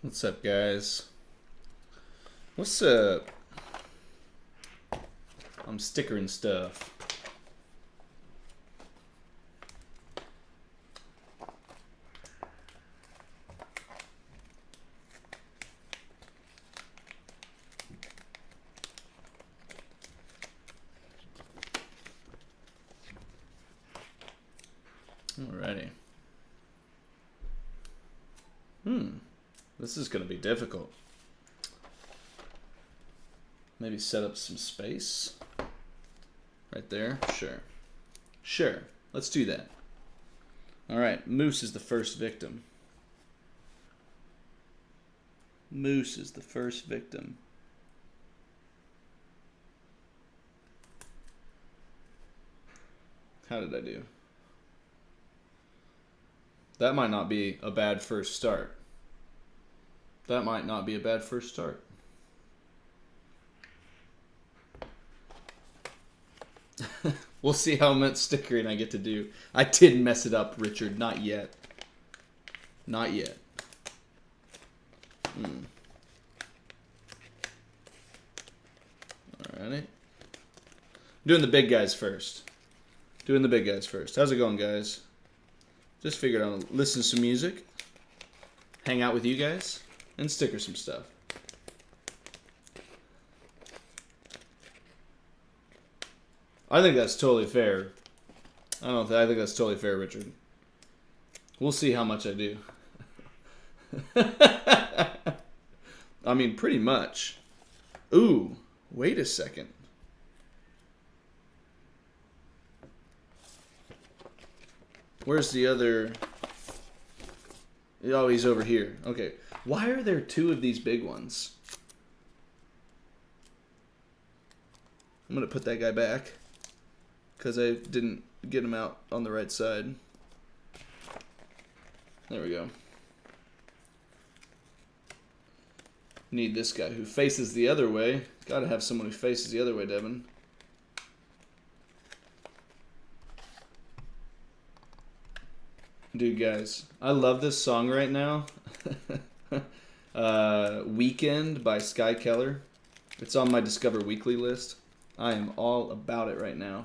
What's up, guys? What's up? I'm stickering stuff. Alrighty. This is going to be difficult. Maybe set up some space. Right there? Sure. Sure. Let's do that. Alright, Moose is the first victim. Moose is the first victim. How did I do? That might not be a bad first start. That might not be a bad first start. We'll see how much stickering I get to do. I didn't mess it up, Richard. Not yet. Not yet. Alrighty. Doing the big guys first. Doing the big guys first. How's it going, guys? Just figured I'll listen to some music, hang out with you guys, and sticker some stuff. I think that's totally fair. I think that's totally fair, Richard. We'll see how much I do. I mean, pretty much. Ooh, wait a second. Where's the other? Oh, he's over here. Okay. Why are there two of these big ones? I'm going to put that guy back because I didn't get him out on the right side. There we go. Need this guy who faces the other way. Got to have someone who faces the other way, Devin. Dude, guys, I love this song right now. Weekend by Sky Keller. It's on my Discover Weekly list. I am all about it right now.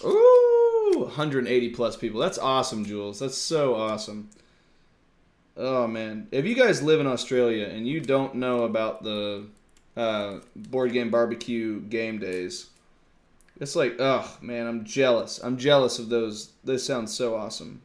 Ooh, 180 plus people. That's awesome, Jules. That's so awesome. Oh, man. If you guys live in Australia and you don't know about the board game barbecue game days, it's like, oh, man, I'm jealous. I'm jealous of those. This sounds so awesome.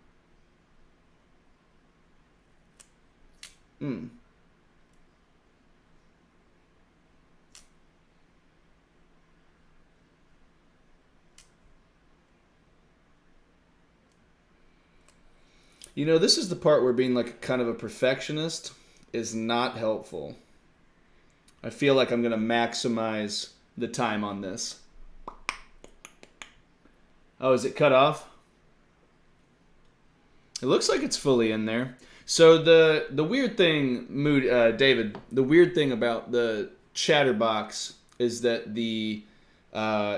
You know, this is the part where being like kind of a perfectionist is not helpful. I feel like I'm going to maximize the time on this. Oh, is it cut off? It looks like it's fully in there. So the weird thing, David, the weird thing about the Chatterbox is that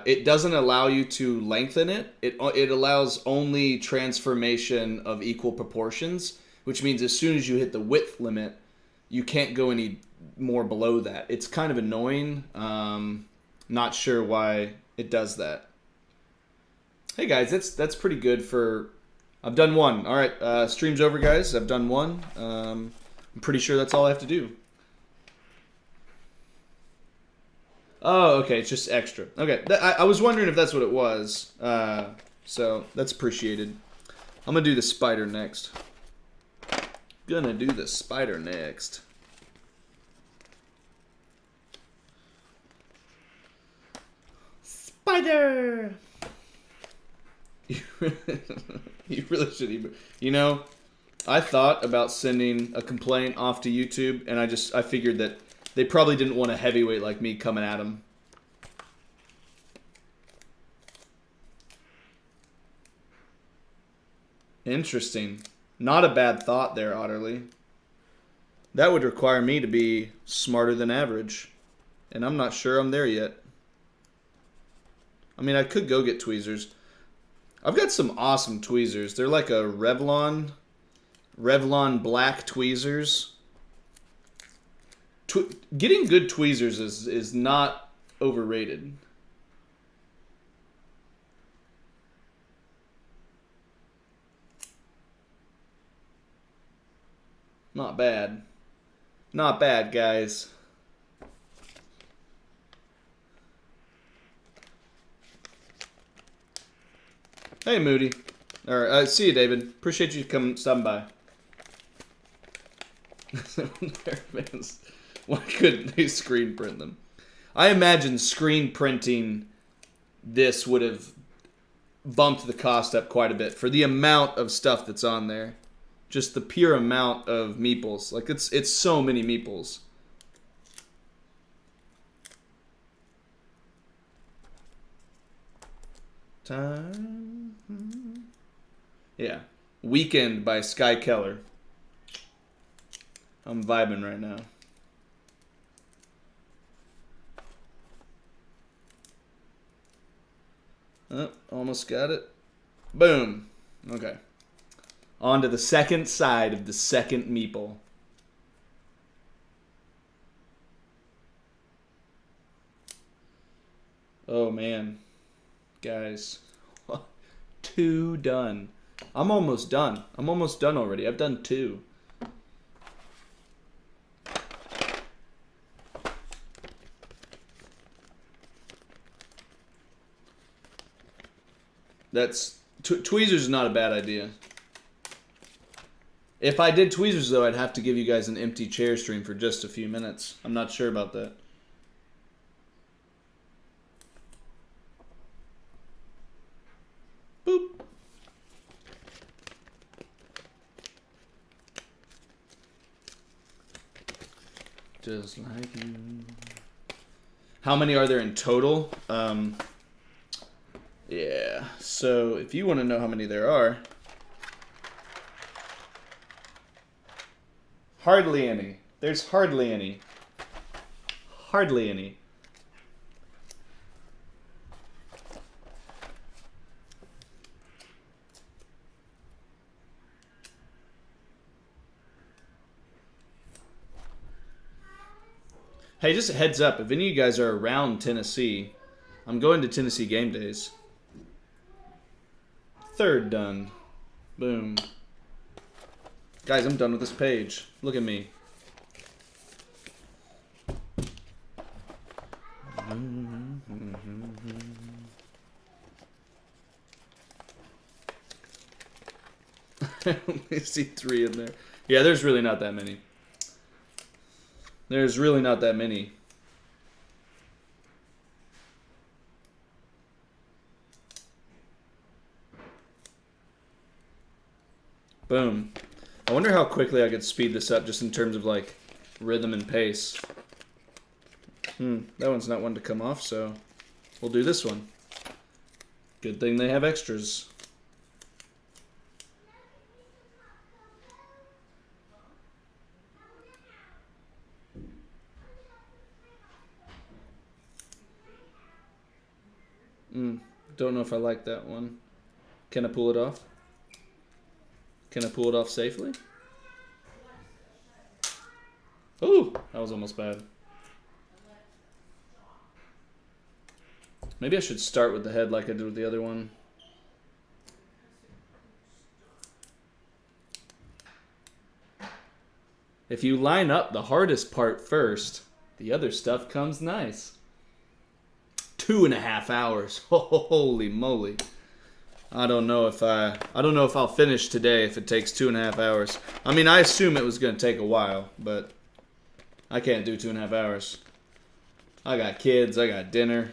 it doesn't allow you to lengthen it. It allows only transformation of equal proportions, which means as soon as you hit the width limit, you can't go any more below that. It's kind of annoying. Not sure why it does that. Hey guys, that's pretty good for. I've done one. All right, stream's over, guys. I've done one. I'm pretty sure that's all I have to do. Oh, okay, it's just extra. Okay, I was wondering if that's what it was. So that's appreciated. I'm gonna do the spider next. Spider. You really should even. You know, I thought about sending a complaint off to YouTube, and I figured that they probably didn't want a heavyweight like me coming at them. Interesting. Not a bad thought there, Otterly. That would require me to be smarter than average, and I'm not sure I'm there yet. I mean, I could go get tweezers. I've got some awesome tweezers. They're like a Revlon Revlon black tweezers. Getting good tweezers is not overrated. Not bad. Not bad, guys. Hey, Moody. All right, see you, David. Appreciate you stopping by. Why couldn't they screen print them? I imagine screen printing this would have bumped the cost up quite a bit for the amount of stuff that's on there. Just the pure amount of meeples. Like, it's so many meeples. Time. Yeah. Weekend by Sky Keller. I'm vibing right now. Oh, almost got it. Boom. Okay. On to the second side of the second meeple. Oh, man. Guys. 2 done. I'm almost done. I'm almost done already. I've done 2. That's... tweezers is not a bad idea. If I did tweezers, though, I'd have to give you guys an empty chair stream for just a few minutes. I'm not sure about that. Boop. Just like you. How many are there in total? Yeah, so if you want to know how many there are... Hardly any. There's hardly any. Hardly any. Hey, just a heads up, if any of you guys are around Tennessee, I'm going to Tennessee game days. 3rd done. Boom. Guys, I'm done with this page. Look at me. I only see 3 in there. Yeah, there's really not that many. There's really not that many. Boom. I wonder how quickly I could speed this up just in terms of, like, rhythm and pace. That one's not one to come off, so we'll do this one. Good thing they have extras. Don't know if I like that one. Can I pull it off? Can I pull it off safely? Ooh, that was almost bad. Maybe I should start with the head like I did with the other one. If you line up the hardest part first, the other stuff comes nice. 2.5 hours. Holy moly. I don't know if I'll finish today if it takes 2.5 hours. I mean, I assume it was going to take a while, but I can't do 2.5 hours. I got kids, I got dinner.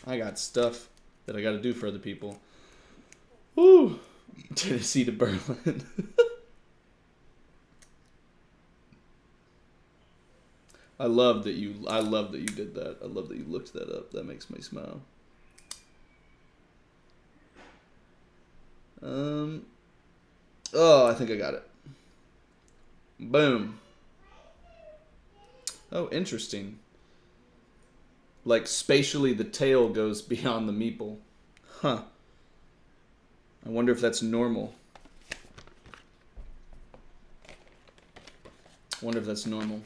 I got stuff that I got to do for other people. Woo! Tennessee to Berlin. I love that you did that. I love that you looked that up. That makes me smile. Oh, I think I got it. Boom. Oh, interesting. Like, spatially, the tail goes beyond the meeple. Huh. I wonder if that's normal. I wonder if that's normal.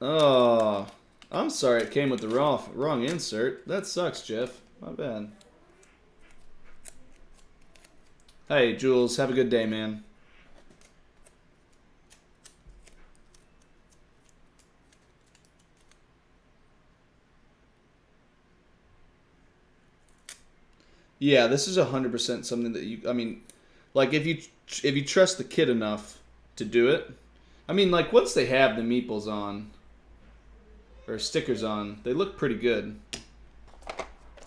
Oh, I'm sorry it came with the wrong insert. That sucks, Jeff. My bad. Hey, Jules, have a good day, man. Yeah, this is 100% something that I mean, like if you trust the kid enough to do it, I mean, like once they have the meeples on or stickers on, they look pretty good.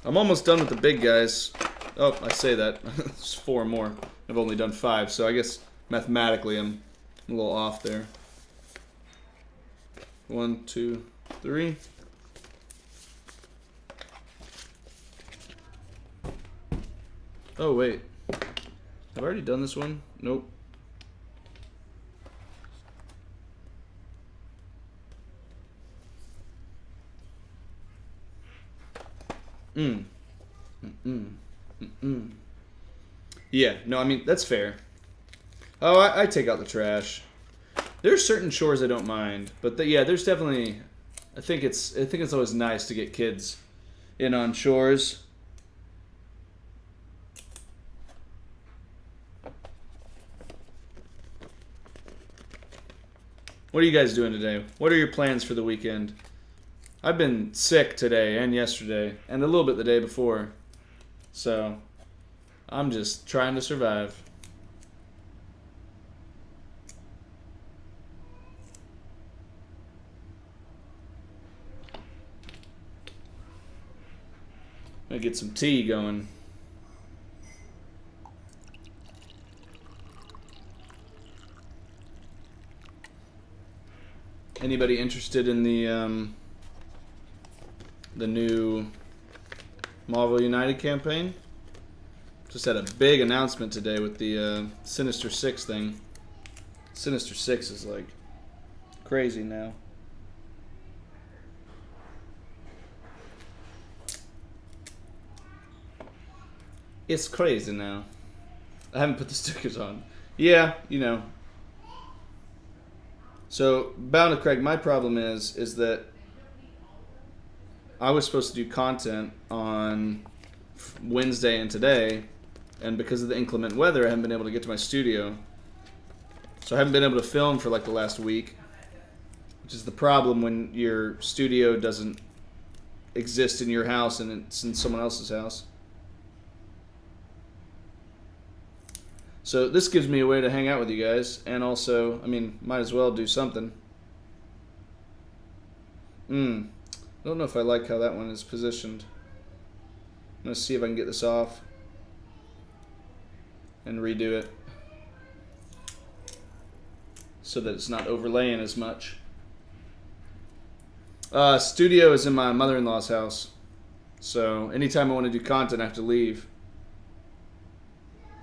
I'm almost done with the big guys. Oh, I say that. There's 4 more. I've only done 5, so I guess mathematically I'm a little off there. 1, 2, 3. Oh, wait. Have I already done this one? Nope. Yeah, no, I mean, that's fair. Oh, I take out the trash. There's certain chores I don't mind, but yeah, there's definitely. I think it's always nice to get kids in on chores. What are you guys doing today? What are your plans for the weekend? I've been sick today and yesterday and a little bit the day before, so I'm just trying to survive. I'm gonna get some tea going. Anybody interested in the new Marvel United campaign? Just had a big announcement today with the Sinister Six thing. Sinister Six is like crazy now. It's crazy now. I haven't put the stickers on. Yeah, you know. So, Bound to Craig, my problem is that I was supposed to do content on Wednesday and today, and because of the inclement weather, I haven't been able to get to my studio. So I haven't been able to film for like the last week, which is the problem when your studio doesn't exist in your house and it's in someone else's house. So this gives me a way to hang out with you guys, and also, I mean, might as well do something. I don't know if I like how that one is positioned. I'm going to see if I can get this off and redo it so that it's not overlaying as much. Studio is in my mother-in-law's house, so anytime I want to do content, I have to leave.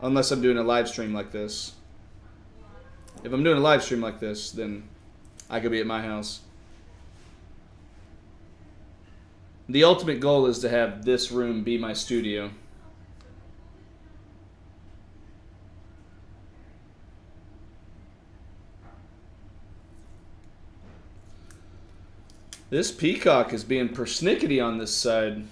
Unless I'm doing a live stream like this. If I'm doing a live stream like this, then I could be at my house. The ultimate goal is to have this room be my studio. This peacock is being persnickety on this side.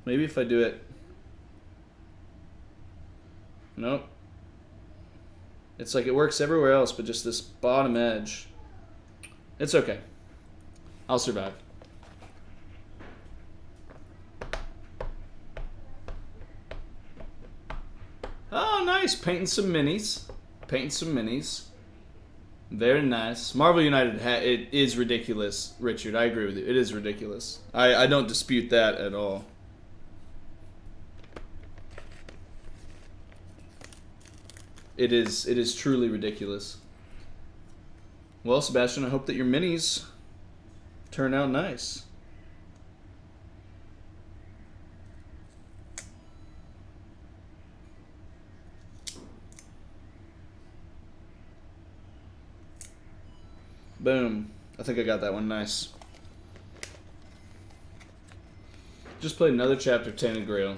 Maybe if I do it. Nope. It's like it works everywhere else, but just this bottom edge. It's okay. I'll survive. Oh, nice. Painting some minis. Painting some minis. Very nice. Marvel United, it is ridiculous, Richard. I agree with you. It is ridiculous. I don't dispute that at all. It is truly ridiculous. Well, Sebastian, I hope that your minis turn out nice. Boom. I think I got that one. Nice. Just played another chapter of Tainted Grail.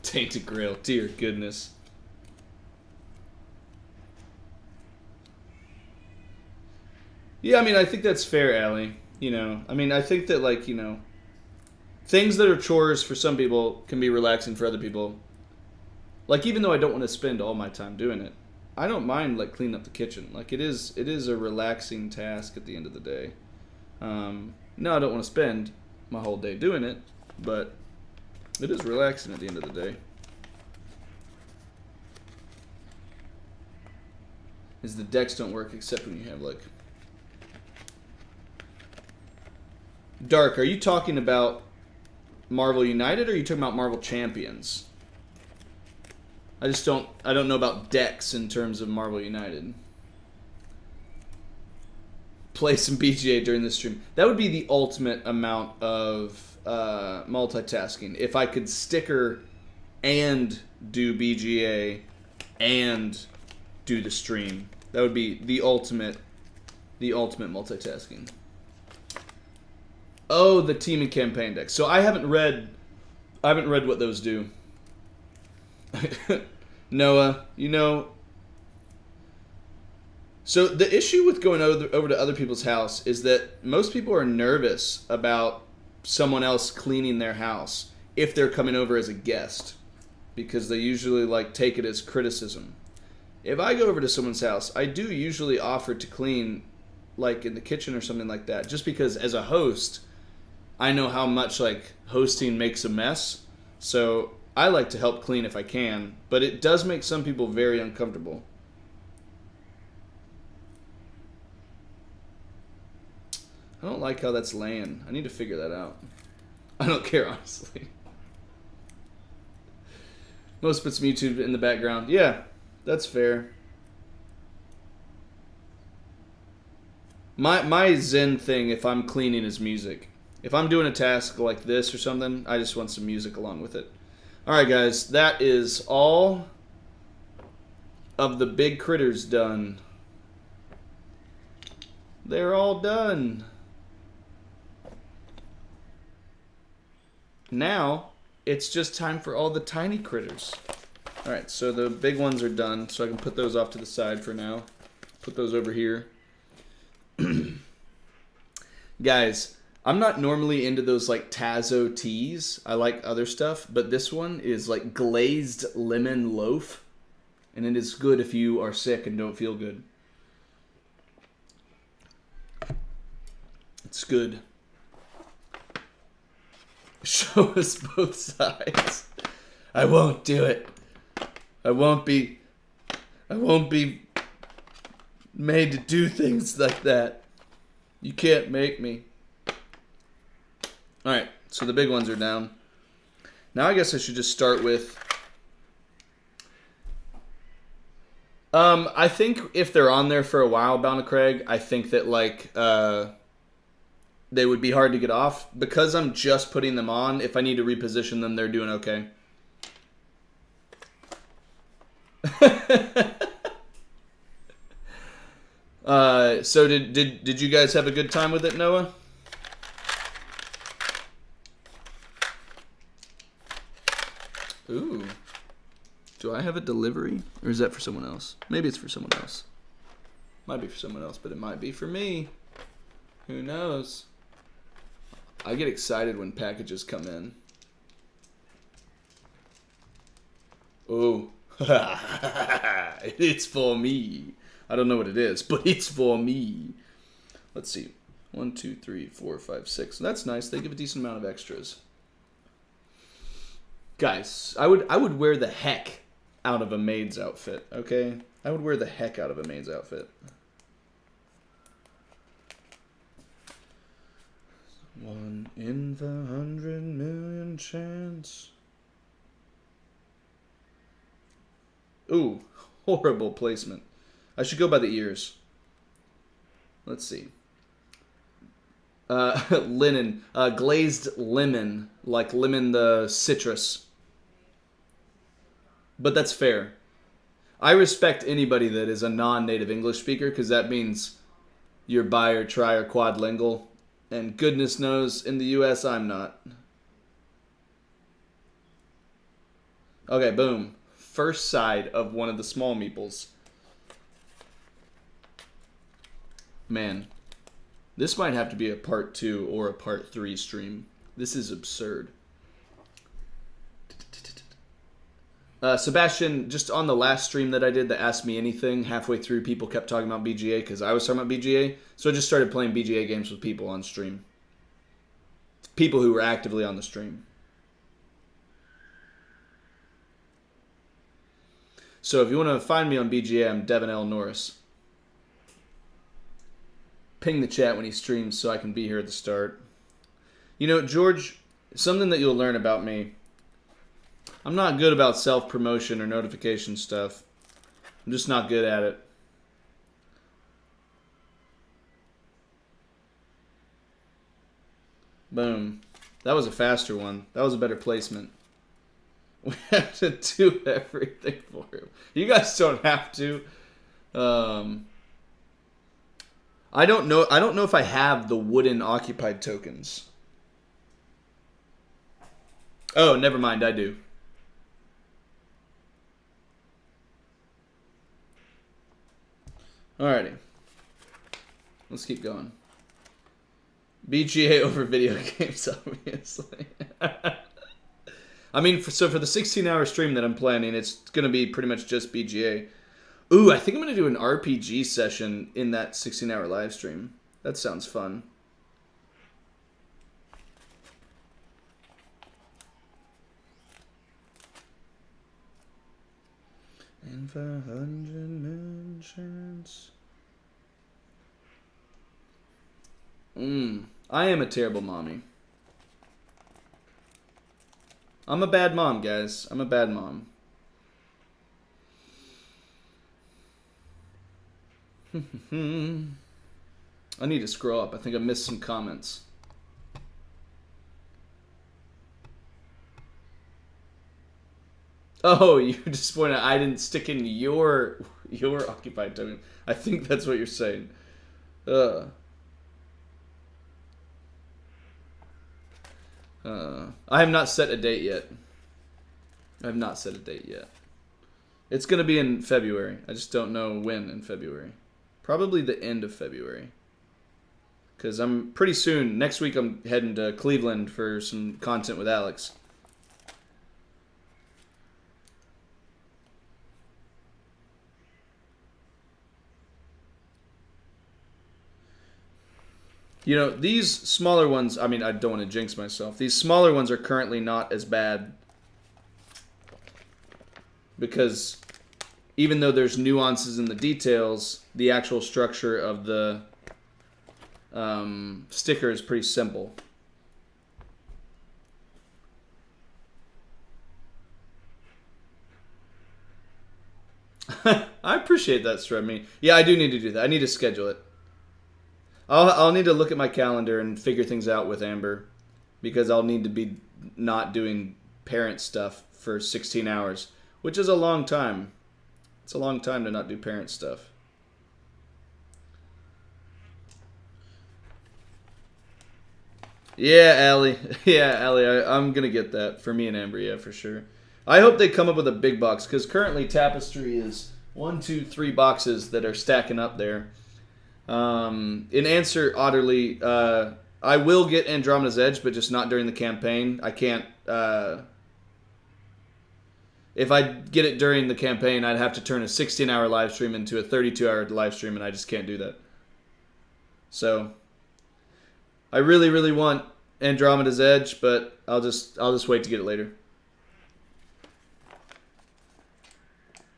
Tainted Grail, dear goodness. Yeah, I mean, I think that's fair, Allie. You know, I mean, I think that, like, you know, things that are chores for some people can be relaxing for other people. Like, even though I don't want to spend all my time doing it, I don't mind, like, cleaning up the kitchen. Like, it is a relaxing task at the end of the day. No, I don't want to spend my whole day doing it, but it is relaxing at the end of the day. Is the decks don't work except when you have, like... Dark, are you talking about Marvel United or are you talking about Marvel Champions? I don't know about decks in terms of Marvel United. Play some BGA during the stream. That would be the ultimate amount of multitasking. If I could sticker and do BGA and do the stream. That would be the ultimate multitasking. Oh, the team and campaign decks. So I haven't read what those do. Noah, you know. So the issue with going over to other people's house is that most people are nervous about someone else cleaning their house if they're coming over as a guest, because they usually like take it as criticism. If I go over to someone's house, I do usually offer to clean, like in the kitchen or something like that, just because as a host, I know how much like hosting makes a mess. So I like to help clean if I can, but it does make some people very uncomfortable. I don't like how that's laying. I need to figure that out. I don't care, honestly. Most put some YouTube in the background. Yeah, that's fair. My zen thing, if I'm cleaning, is music. If I'm doing a task like this or something, I just want some music along with it. Alright, guys, that is all of the big critters done. They're all done. Now, it's just time for all the tiny critters. Alright, so the big ones are done, so I can put those off to the side for now. Put those over here. Guys, I'm not normally into those like Tazo teas. I like other stuff, but this one is like glazed lemon loaf. And it is good if you are sick and don't feel good. It's good. Show us both sides. I won't do it. I won't be made to do things like that. You can't make me. Alright, so the big ones are down. Now I guess I should just start with... I think if they're on there for a while, Bound of Craig, I think that like they would be hard to get off. Because I'm just putting them on, if I need to reposition them, they're doing okay. So did you guys have a good time with it, Noah? Ooh. Do I have a delivery? Or is that for someone else? Maybe it's for someone else. Might be for someone else, but it might be for me. Who knows? I get excited when packages come in. Oh. It's for me. I don't know what it is, but it's for me. Let's see. 1, 2, 3, 4, 5, 6. That's nice. They give a decent amount of extras. Guys, I would wear the heck out of a maid's outfit, okay? I would wear the heck out of a maid's outfit. 1 in the 100 million chance. Ooh, horrible placement. I should go by the ears. Let's see. Linen. Glazed lemon. Like lemon the citrus. But that's fair. I respect anybody that is a non-native English speaker because that means you're bi or tri or quadlingual. And goodness knows, in the U.S., I'm not. Okay, boom. First side of one of the small meeples. Man, this might have to be a part 2 or a part 3 stream. This is absurd. Sebastian, just on the last stream that I did that Asked Me Anything, halfway through people kept talking about BGA because I was talking about BGA. So I just started playing BGA games with people on stream. People who were actively on the stream. So if you want to find me on BGA, I'm Devin L. Norris. Ping the chat when he streams so I can be here at the start. You know, George, something that you'll learn about me. I'm not good about self-promotion or notification stuff. I'm just not good at it. Boom. That was a faster one. That was a better placement. We have to do everything for him. You guys don't have to. I don't know if I have the wooden occupied tokens. Oh, never mind. I do. Alrighty. Let's keep going. BGA over video games, obviously. I mean, so for the 16-hour stream that I'm planning, it's going to be pretty much just BGA. Ooh, I think I'm going to do an RPG session in that 16-hour live stream. That sounds fun. And 500 mentions. I am a terrible mommy. I'm a bad mom, guys. I'm a bad mom. I need to scroll up. I think I missed some comments. Oh, you're disappointed I didn't stick in your occupied token. I think that's what you're saying. I have not set a date yet. I have not set a date yet. It's going to be in February. I just don't know when in February. Probably the end of February. Because I'm pretty soon, next week I'm heading to Cleveland for some content with Alex. You know, these smaller ones, I mean, I don't want to jinx myself. These smaller ones are currently not as bad. Because even though there's nuances in the details, the actual structure of the sticker is pretty simple. I appreciate that, Stremi. Yeah, I do need to do that. I need to schedule it. I'll need to look at my calendar and figure things out with Amber, because I'll need to be not doing parent stuff for 16 hours, which is a long time. It's a long time to not do parent stuff. Yeah, Allie. Yeah, Allie, I'm going to get that for me and Amber, yeah, for sure. I hope they come up with a big box, because currently Tapestry is 1, 2, 3 boxes that are stacking up there. In answer, Otterly, I will get Andromeda's Edge, but just not during the campaign. I can't, if I get it during the campaign, I'd have to turn a 16-hour live stream into a 32-hour live stream, and I just can't do that. So, I really, really want Andromeda's Edge, but I'll just wait to get it later.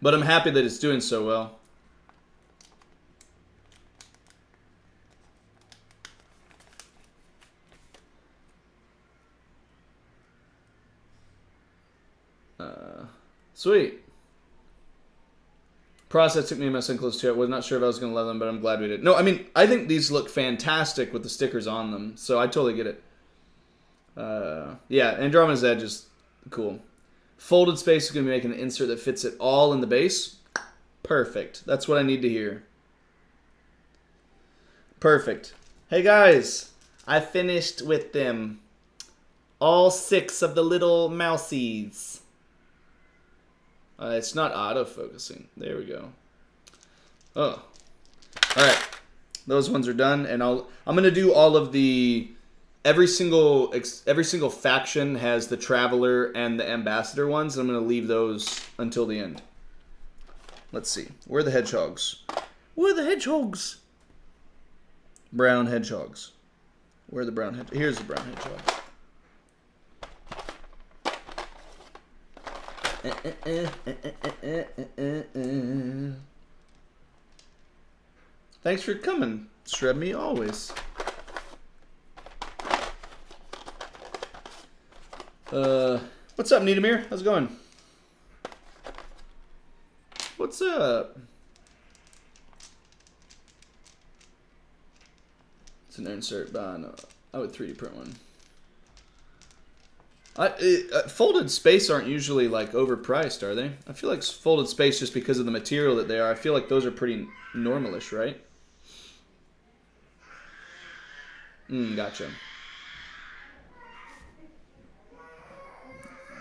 But I'm happy that it's doing so well. Sweet. Process took me and my son close to it. Was not sure if I was going to love them, but I'm glad we did. No, I mean, I think these look fantastic with the stickers on them, so I totally get it. Yeah, Andromeda's Edge is cool. Folded Space is going to be making an insert that fits it all in the base. Perfect. That's what I need to hear. Perfect. Hey guys, I finished with them. All 6 of the little mousies. It's not auto-focusing. There we go. Oh. Alright. Those ones are done, and I'm gonna do all of the every single faction has the traveler and the ambassador ones. I'm gonna leave those until the end. Let's see. Where are the hedgehogs? Where are the hedgehogs? Brown hedgehogs. Where are the brown hedgehogs? Here's the brown hedgehog. Thanks for coming, Shred Me, always. What's up, Nidamir? How's it going? What's up? It's an insert, but I would 3D print one. Folded space aren't usually like overpriced, are they? I feel like folded space, just because of the material that they are, I feel like those are pretty normalish, right? Gotcha.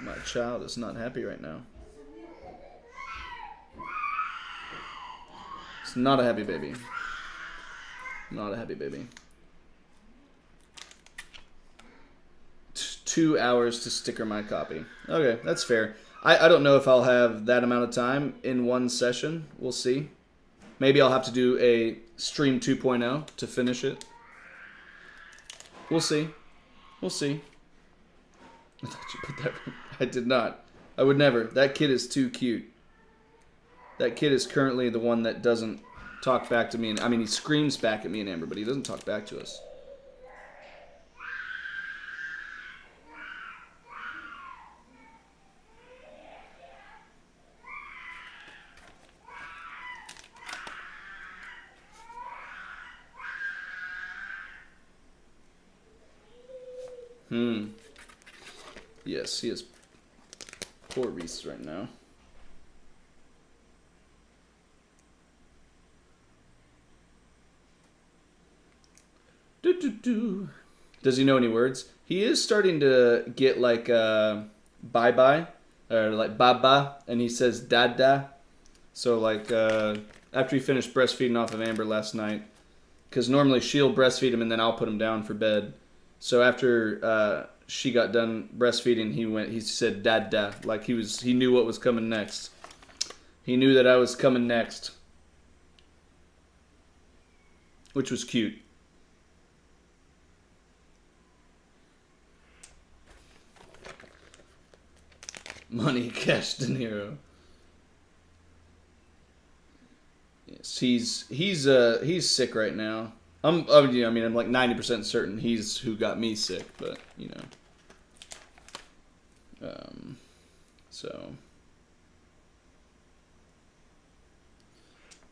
My child is not happy right now. It's not a happy baby. Not a happy baby. 2 hours to sticker my copy. Okay, that's fair. I don't know if I'll have that amount of time in one session. We'll see. Maybe I'll have to do a stream 2.0 to finish it. We'll see. We'll see. I thought you put that. I did not. I would never. That kid is too cute. That kid is currently the one that doesn't talk back to me. And I mean, he screams back at me and Amber, but he doesn't talk back to us. Yes, he is poor Reese right now. Does he know any words? He is starting to get like bye-bye, or like baba, and he says dada. So like after he finished breastfeeding off of Amber last night, because normally she'll breastfeed him and then I'll put him down for bed. So after she got done breastfeeding, he said dada, like he knew what was coming next. He knew that I was coming next, which was cute. Money, cash, De Niro. Yes, he's sick right now. I'm like 90% certain he's who got me sick, but you know. So.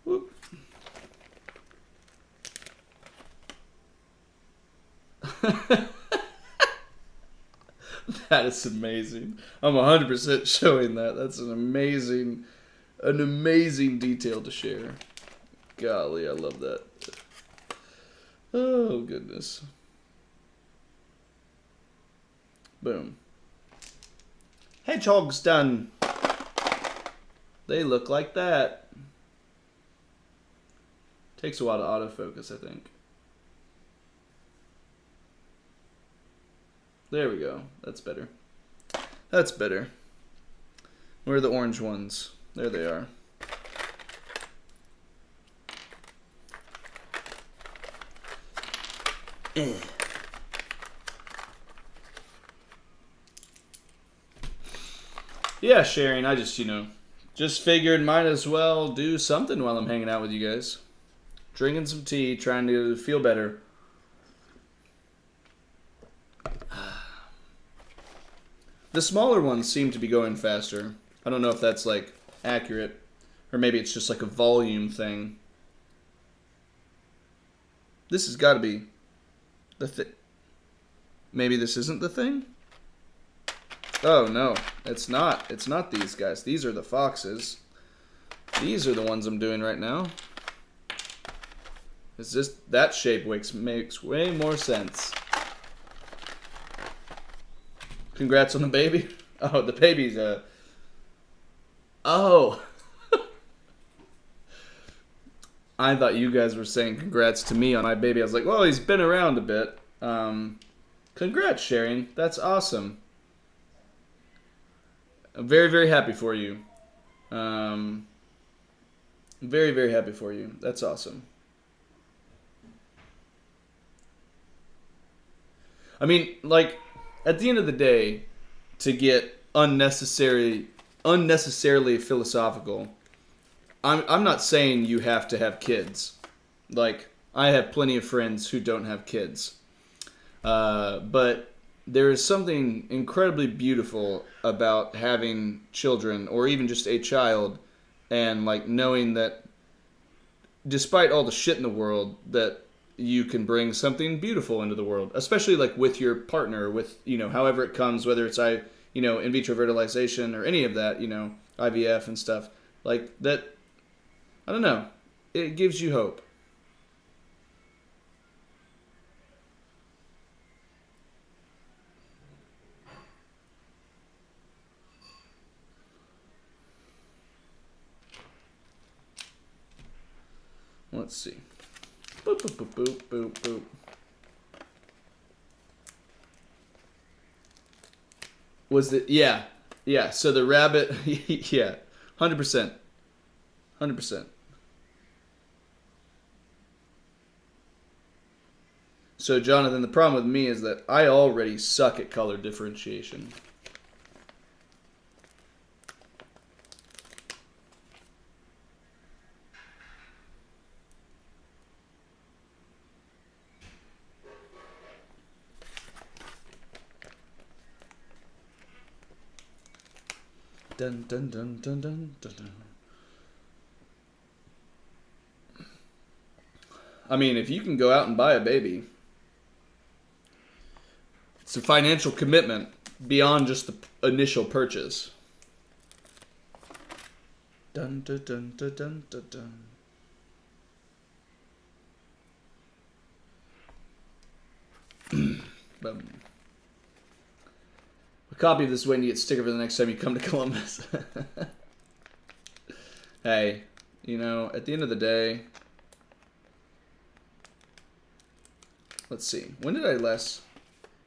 Whoop. That is amazing. I'm 100% showing that. That's an amazing detail to share. Golly, I love that. Oh, goodness. Boom. Hedgehog's done. They look like that. Takes a while to autofocus, I think. There we go. That's better. That's better. Where are the orange ones? There they are. Yeah, sharing. I just figured might as well do something while I'm hanging out with you guys. Drinking some tea, trying to feel better. The smaller ones seem to be going faster. I don't know if that's like accurate, or maybe it's just like a volume thing. This has got to be the thing. Maybe this isn't the thing? Oh no, it's not. It's not these guys. These are the foxes. These are the ones I'm doing right now. It's just that shape makes way more sense. Congrats on the baby. Oh, the baby's Oh. I thought you guys were saying congrats to me on my baby. I was like, well, he's been around a bit. Congrats, sharing. That's awesome. I'm very, very happy for you. Very, very happy for you. That's awesome. I mean, like, at the end of the day, to get unnecessarily philosophical, I'm not saying you have to have kids. Like, I have plenty of friends who don't have kids. But there is something incredibly beautiful about having children, or even just a child, and like knowing that despite all the shit in the world, that you can bring something beautiful into the world, especially like with your partner, with, you know, however it comes, whether it's in vitro fertilization or any of that, you know, IVF and stuff like that. I don't know. It gives you hope. Let's see. Boop, boop, boop, boop, boop, boop. Was it? Yeah. Yeah. So the rabbit, yeah. 100%. 100%. So, Jonathan, the problem with me is that I already suck at color differentiation. Dun, dun, dun, dun, dun, dun, dun. I mean, if you can go out and buy a baby, it's a financial commitment beyond just the initial purchase. Dun, dun, dun, dun, dun, dun, dun. Boom. A copy of this is waiting to get sticker for the next time you come to Columbus. Hey, you know, at the end of the day, let's see. When did I last...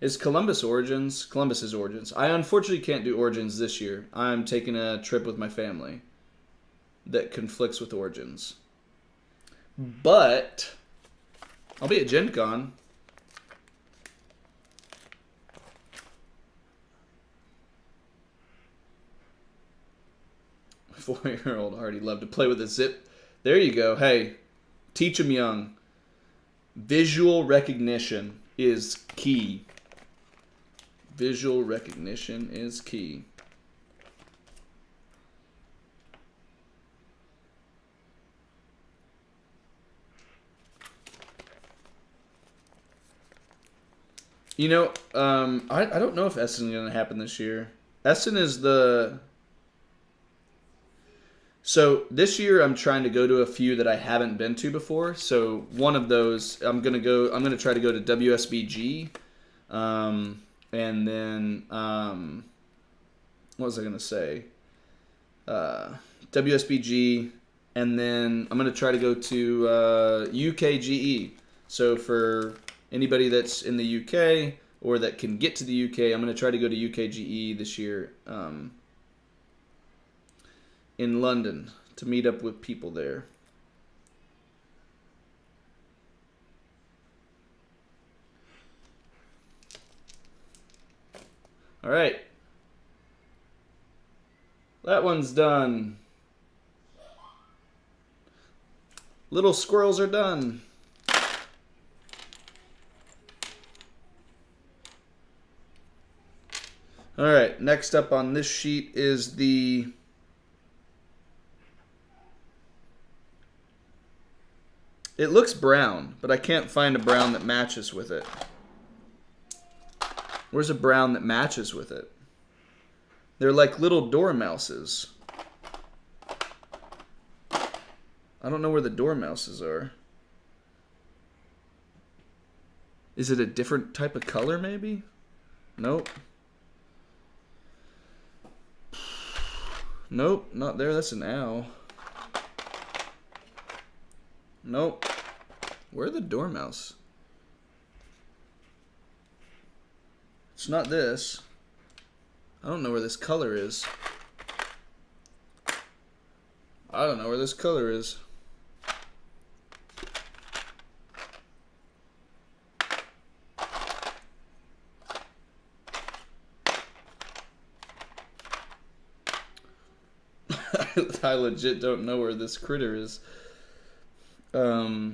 Is Columbus Origins? Columbus is Origins. I unfortunately can't do Origins this year. I'm taking a trip with my family that conflicts with Origins. But I'll be at Gen Con. A 4-year-old already loved to play with a zip. There you go. Hey, teach them young. Visual recognition is key. Visual recognition is key. You know, I don't know if Essen is going to happen this year. Essen is the... So this year I'm trying to go to a few that I haven't been to before. So one of those, I'm going to try to go to WSBG. And then, what was I going to say? WSBG, and then I'm going to try to go to UKGE. So for anybody that's in the UK or that can get to the UK, I'm going to try to go to UKGE this year in London to meet up with people there. All right. That one's done. Little squirrels are done. All right, next up on this sheet is the... It looks brown, but I can't find a brown that matches with it. Where's a brown that matches with it? They're like little dormouses. I don't know where the dormouses are. Is it a different type of color, maybe? Nope. Nope, not there. That's an owl. Nope. Where are the dormouse? It's not this. I don't know where this color is. I don't know where this color is. I legit don't know where this critter is. I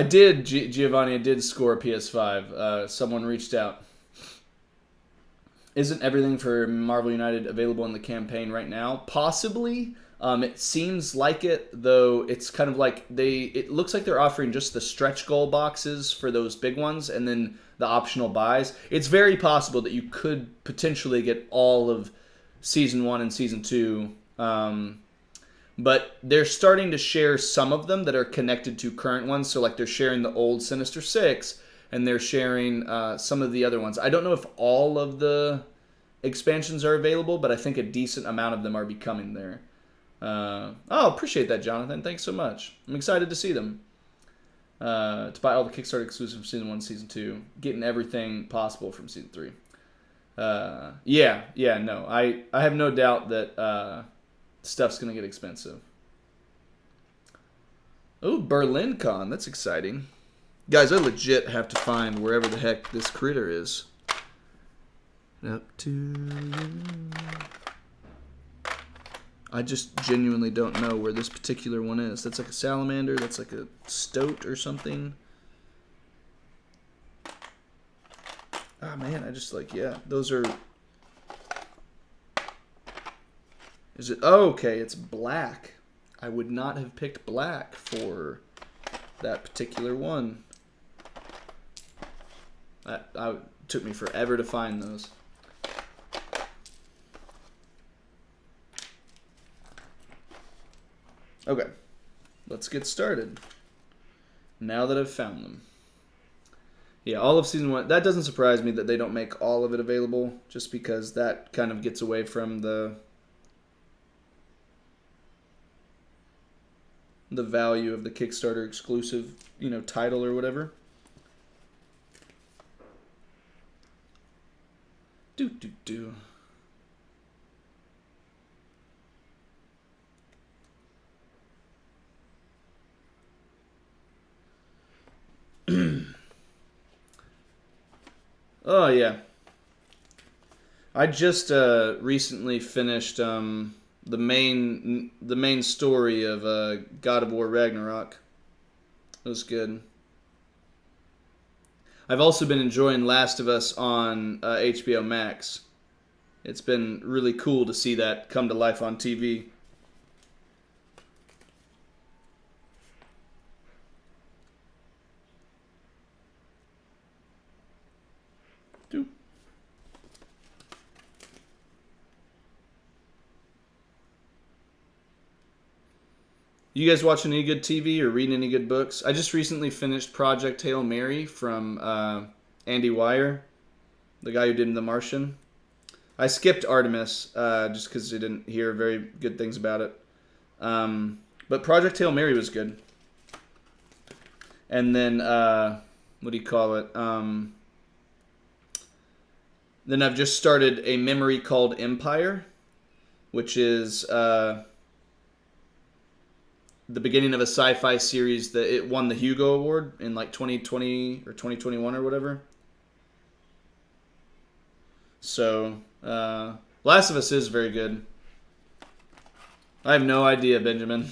did, Giovanni, I did score a PS5. Someone reached out. Isn't everything for Marvel United available in the campaign right now? Possibly. It seems like it, though it's kind of like it looks like they're offering just the stretch goal boxes for those big ones and then the optional buys. It's very possible that you could potentially get all of Season 1 and Season 2. But they're starting to share some of them that are connected to current ones. So like they're sharing the old Sinister Six and they're sharing some of the other ones. I don't know if all of the expansions are available, but I think a decent amount of them are becoming there. Appreciate that, Jonathan. Thanks so much. I'm excited to see them. To buy all the Kickstarter exclusives from Season 1 and Season 2. Getting everything possible from Season 3. No. I have no doubt that stuff's going to get expensive. Oh, BerlinCon. That's exciting. Guys, I legit have to find wherever the heck this critter is. Up to you. I just genuinely don't know where this particular one is. That's like a salamander. That's like a stoat or something. Ah, man, I just like, yeah, those are... Is it... Oh, okay, it's black. I would not have picked black for that particular one. It took me forever to find those. Okay, let's get started. Now that I've found them. Yeah, all of Season 1. That doesn't surprise me that they don't make all of it available, just because that kind of gets away from the value of the Kickstarter exclusive, title or whatever. Do. Oh, yeah. I just recently finished the main story of God of War Ragnarok. It was good. I've also been enjoying Last of Us on HBO Max. It's been really cool to see that come to life on TV. You guys watching any good TV or reading any good books? I just recently finished Project Hail Mary from Andy Weir, the guy who did The Martian. I skipped Artemis just because I didn't hear very good things about it. But Project Hail Mary was good. And then, what do you call it? Then I've just started a memory called Empire, which is... the beginning of a sci-fi series that it won the Hugo Award in like 2020 or 2021 or whatever. So, Last of Us is very good. I have no idea, Benjamin.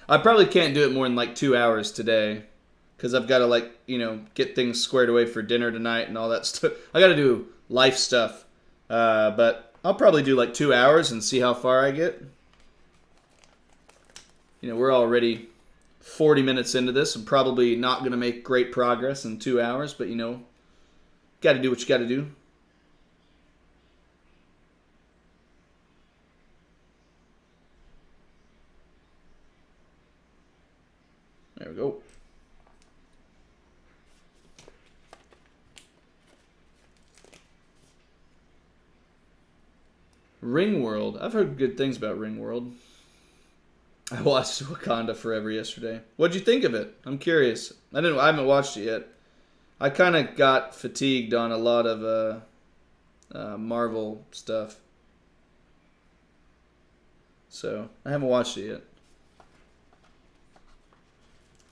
I probably can't do it more than like 2 hours today. Because I've got to get things squared away for dinner tonight and all that stuff. I got to do life stuff. But I'll probably do like 2 hours and see how far I get. We're already 40 minutes into this and probably not going to make great progress in 2 hours, but, got to do what you got to do. go. Ringworld. I've heard good things about Ringworld. I watched Wakanda Forever yesterday. What'd you think of it? I'm curious. I haven't watched it yet. I kind of got fatigued on a lot of Marvel stuff. So, I haven't watched it yet.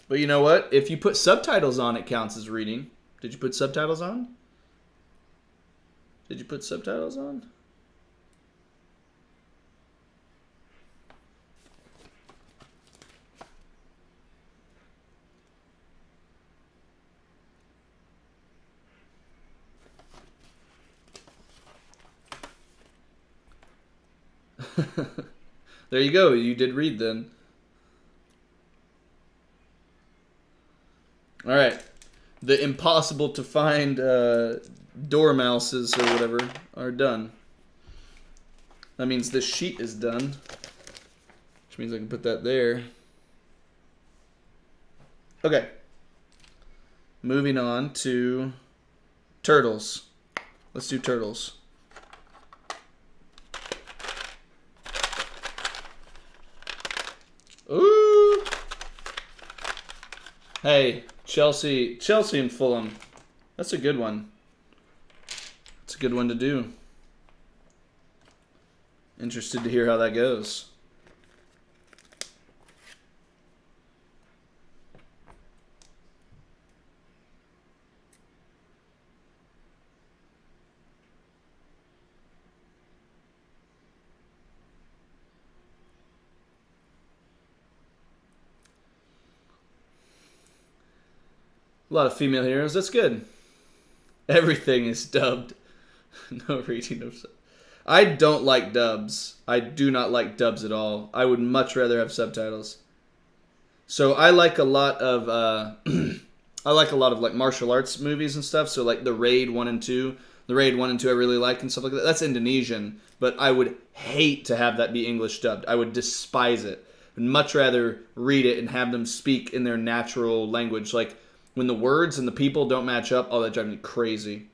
But you know what? If you put subtitles on, it counts as reading. Did you put subtitles on? Did you put subtitles on? There you go. You did read then. All right. The impossible to find dormouses or whatever are done. That means this sheet is done. Which means I can put that there. Okay. Moving on to turtles. Let's do turtles. Ooh. Hey, Chelsea and Fulham. That's a good one. It's a good one to do. Interested to hear how that goes. A lot of female heroes. That's good. Everything is dubbed. No reading of. I don't like dubs. I do not like dubs at all. I would much rather have subtitles. So I like a lot of like martial arts movies and stuff. So like The Raid 1 and 2. The Raid 1 and 2 I really like and stuff like that. That's Indonesian, but I would hate to have that be English dubbed. I would despise it. I'd much rather read it and have them speak in their natural language. Like when the words and the people don't match up, oh, that drives me crazy.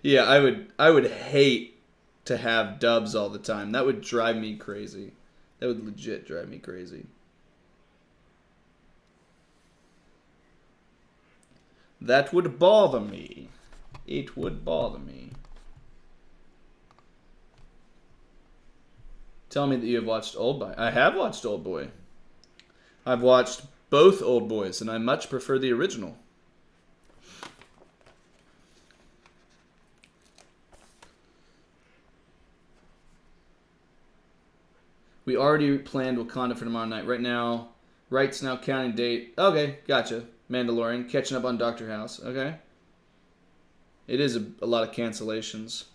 Yeah, I would hate to have dubs all the time. That would drive me crazy. That would legit drive me crazy. That would bother me. It would bother me. Tell me that you have watched Old Boy. I have watched Old Boy. I've watched both Old Boys, and I much prefer the original. We already planned Wakanda for tomorrow night. Right's now counting date. Okay, gotcha. Mandalorian, catching up on Doctor House. Okay. It is a lot of cancellations.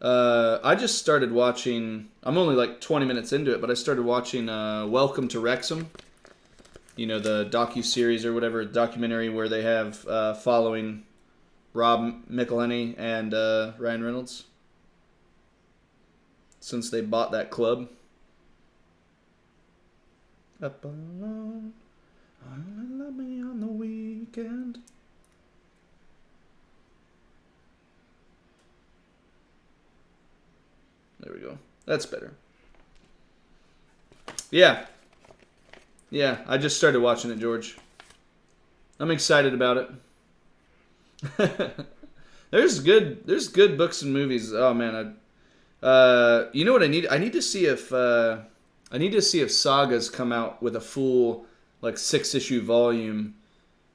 I just started watching. I'm only like 20 minutes into it, but I started watching Welcome to Wrexham. You know, the docu-series or whatever, documentary where they have following Rob McElhenney and Ryan Reynolds. Since they bought that club. Up alone, only love me on the weekend. There we go. That's better. Yeah. Yeah, I just started watching it, George. I'm excited about it. There's good books and movies. Oh man, you know what I need? I need to see if Saga's come out with a full like 6-issue volume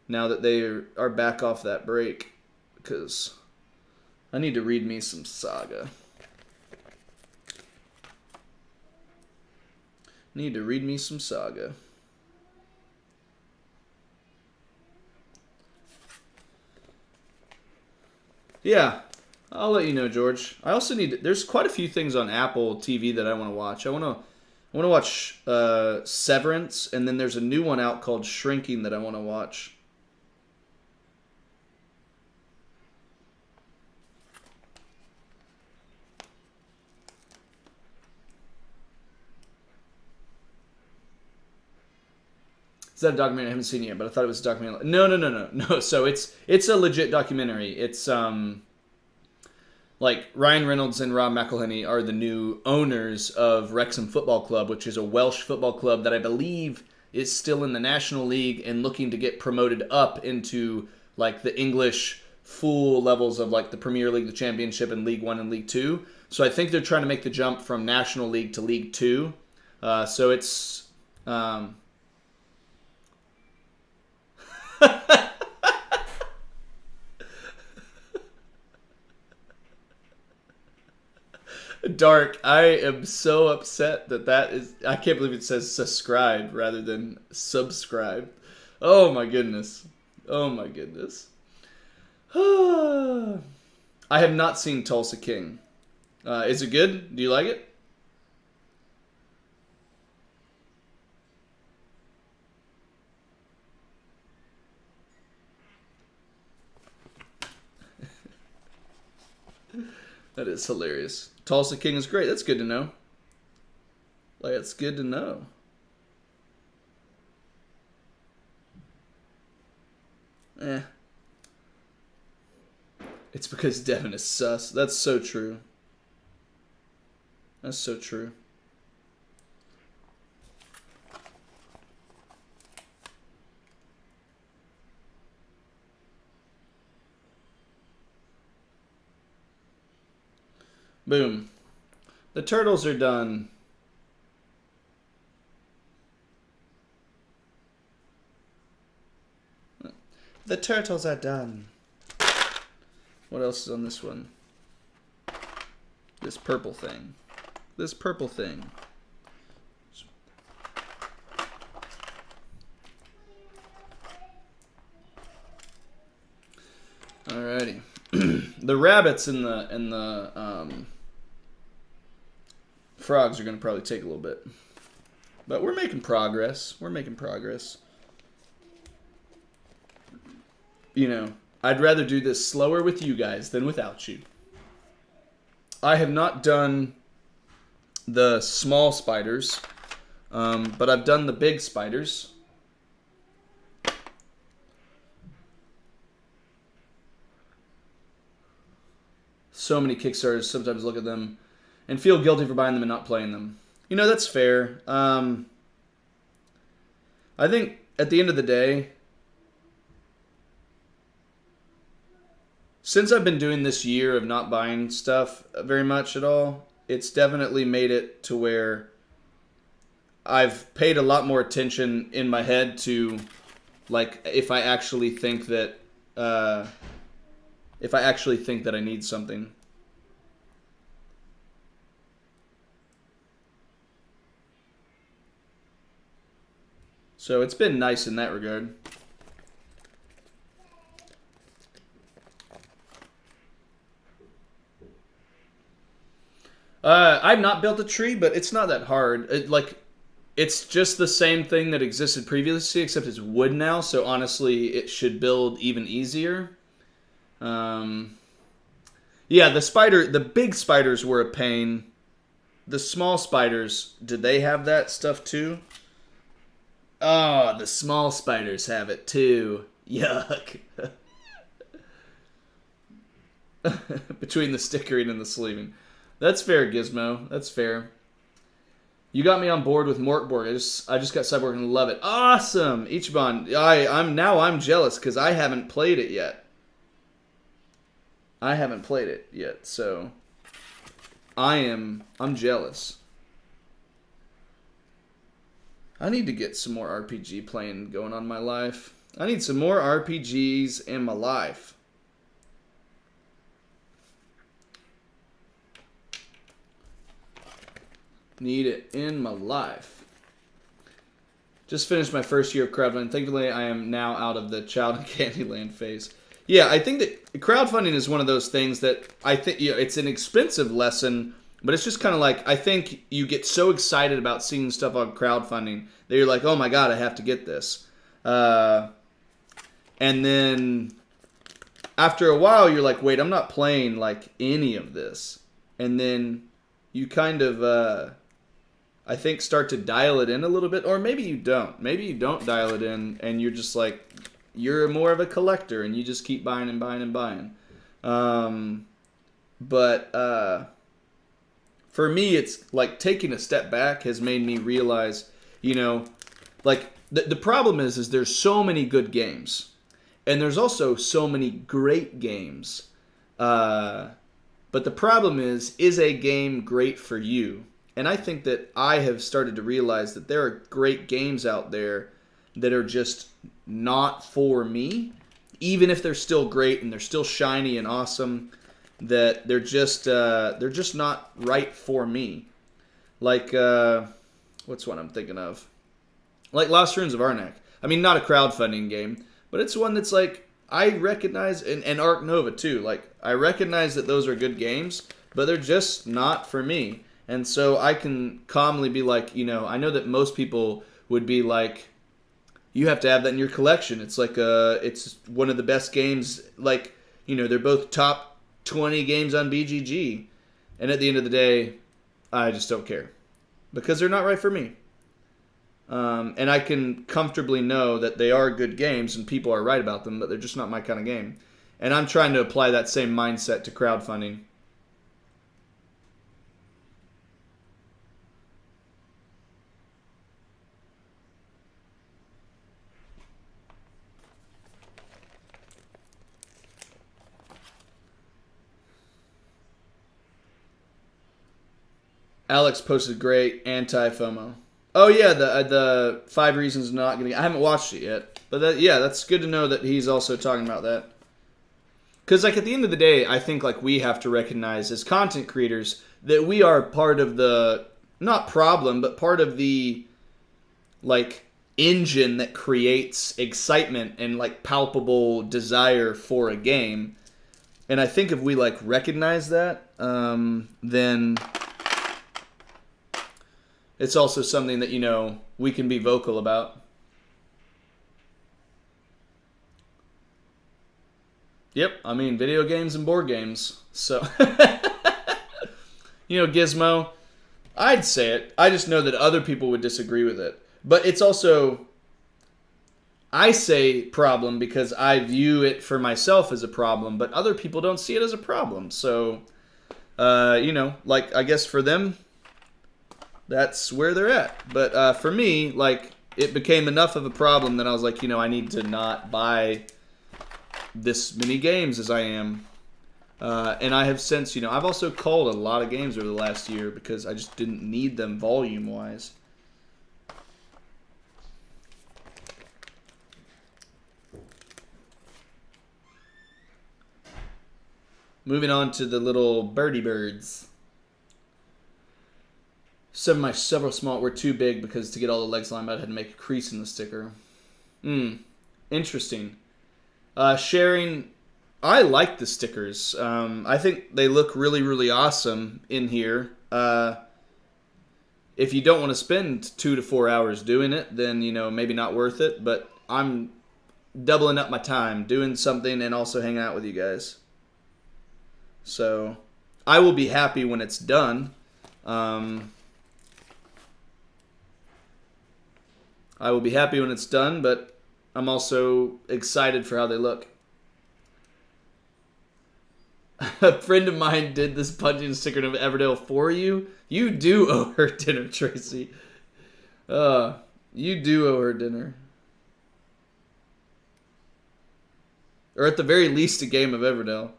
now that they are back off that break, because I need to read me some Saga. Need to read me some Saga. Yeah, I'll let you know, George. I also need. There's quite a few things on Apple TV that I want to watch. I want to watch Severance, and then there's a new one out called Shrinking that I want to watch. Is that a documentary? I haven't seen it yet, but I thought it was a documentary. No. So it's a legit documentary. It's like Ryan Reynolds and Rob McElhenney are the new owners of Wrexham Football Club, which is a Welsh football club that I believe is still in the National League and looking to get promoted up into like the English full levels of like the Premier League, the Championship, and League One and League Two. So I think they're trying to make the jump from National League to League Two. So it's Dark, I am so upset that is. I can't believe it says subscribe rather than subscribe. Oh my goodness. Oh my goodness. I have not seen Tulsa King. Is it good? Do you like it? That is hilarious. Tulsa King is great. That's good to know. Like, it's good to know. It's because Devin is sus. That's so true. That's so true. Boom. The turtles are done. The turtles are done. What else is on this one? This purple thing. This purple thing. Alrighty. The rabbits and the frogs are going to probably take a little bit. But we're making progress. We're making progress. You know, I'd rather do this slower with you guys than without you. I have not done the small spiders, but I've done the big spiders. So many Kickstarters, sometimes look at them and feel guilty for buying them and not playing them. You know, that's fair. I think at the end of the day, since I've been doing this year of not buying stuff very much at all, it's definitely made it to where I've paid a lot more attention in my head to, like, if I actually think that I need something. So it's been nice in that regard. I've not built a tree, but it's not that hard. It's just the same thing that existed previously, except it's wood now. So honestly, it should build even easier. Yeah, the big spiders were a pain. The small spiders, did they have that stuff too? Oh, the small spiders have it too. Yuck. Between the stickering and the sleeving. That's fair, Gizmo. That's fair. You got me on board with Morkborg. I just got Cyborg and love it. Awesome, Ichiban. I'm jealous because I haven't played it yet. So I'm jealous. I need to get some more RPG playing going on in my life. I need some more RPGs in my life. Need it in my life. Just finished my first year of crowdfunding. Thankfully, I am now out of the child in Candyland phase. Yeah, I think that crowdfunding is one of those things that I think it's an expensive lesson, but it's just kind of like, I think you get so excited about seeing stuff on crowdfunding that you're like, oh my god, I have to get this. And then after a while, you're like, wait, I'm not playing like any of this. And then you kind of, I think, start to dial it in a little bit, or maybe you don't. Maybe you don't dial it in, and you're just like, you're more of a collector, and you just keep buying and buying and buying. But for me, it's like taking a step back has made me realize, like the problem is there's so many good games, and there's also so many great games. But the problem is a game great for you? And I think that I have started to realize that there are great games out there that are just not for me, even if they're still great and they're still shiny and awesome, that they're just not right for me. Like, what's one I'm thinking of? Like Lost Ruins of Arnak. I mean, not a crowdfunding game, but it's one that's like, I recognize, and Ark Nova too, like, I recognize that those are good games, but they're just not for me. And so I can calmly be like, I know that most people would be like, you have to have that in your collection. It's like it's one of the best games. Like, they're both top 20 games on BGG. And at the end of the day, I just don't care because they're not right for me. And I can comfortably know that they are good games and people are right about them, but they're just not my kind of game. And I'm trying to apply that same mindset to crowdfunding. Alex posted great anti-FOMO. Oh yeah, the 5 reasons not getting. I haven't watched it yet, but that's good to know that he's also talking about that. Because like at the end of the day, I think like we have to recognize as content creators that we are part of the not problem, but part of the like engine that creates excitement and like palpable desire for a game. And I think if we like recognize that, then it's also something that, we can be vocal about. Yep, I mean, video games and board games. So, Gizmo, I'd say it. I just know that other people would disagree with it. But it's also, I say problem because I view it for myself as a problem, but other people don't see it as a problem. So, like, I guess for them, that's where they're at. But for me, like, it became enough of a problem that I was like, I need to not buy this many games as I am. And I have since, I've also culled a lot of games over the last year because I just didn't need them volume-wise. Moving on to the little birdie birds. Some of my several small were too big because to get all the legs lined out, I had to make a crease in the sticker. Interesting. Sharing, I like the stickers. I think they look really, really awesome in here. If you don't want to spend 2 to 4 hours doing it, then, maybe not worth it. But I'm doubling up my time, doing something, and also hanging out with you guys. So, I will be happy when it's done. I will be happy when it's done, but I'm also excited for how they look. A friend of mine did this punching sticker of Everdell for you. You do owe her dinner, Tracy. You do owe her dinner. Or at the very least, a game of Everdell.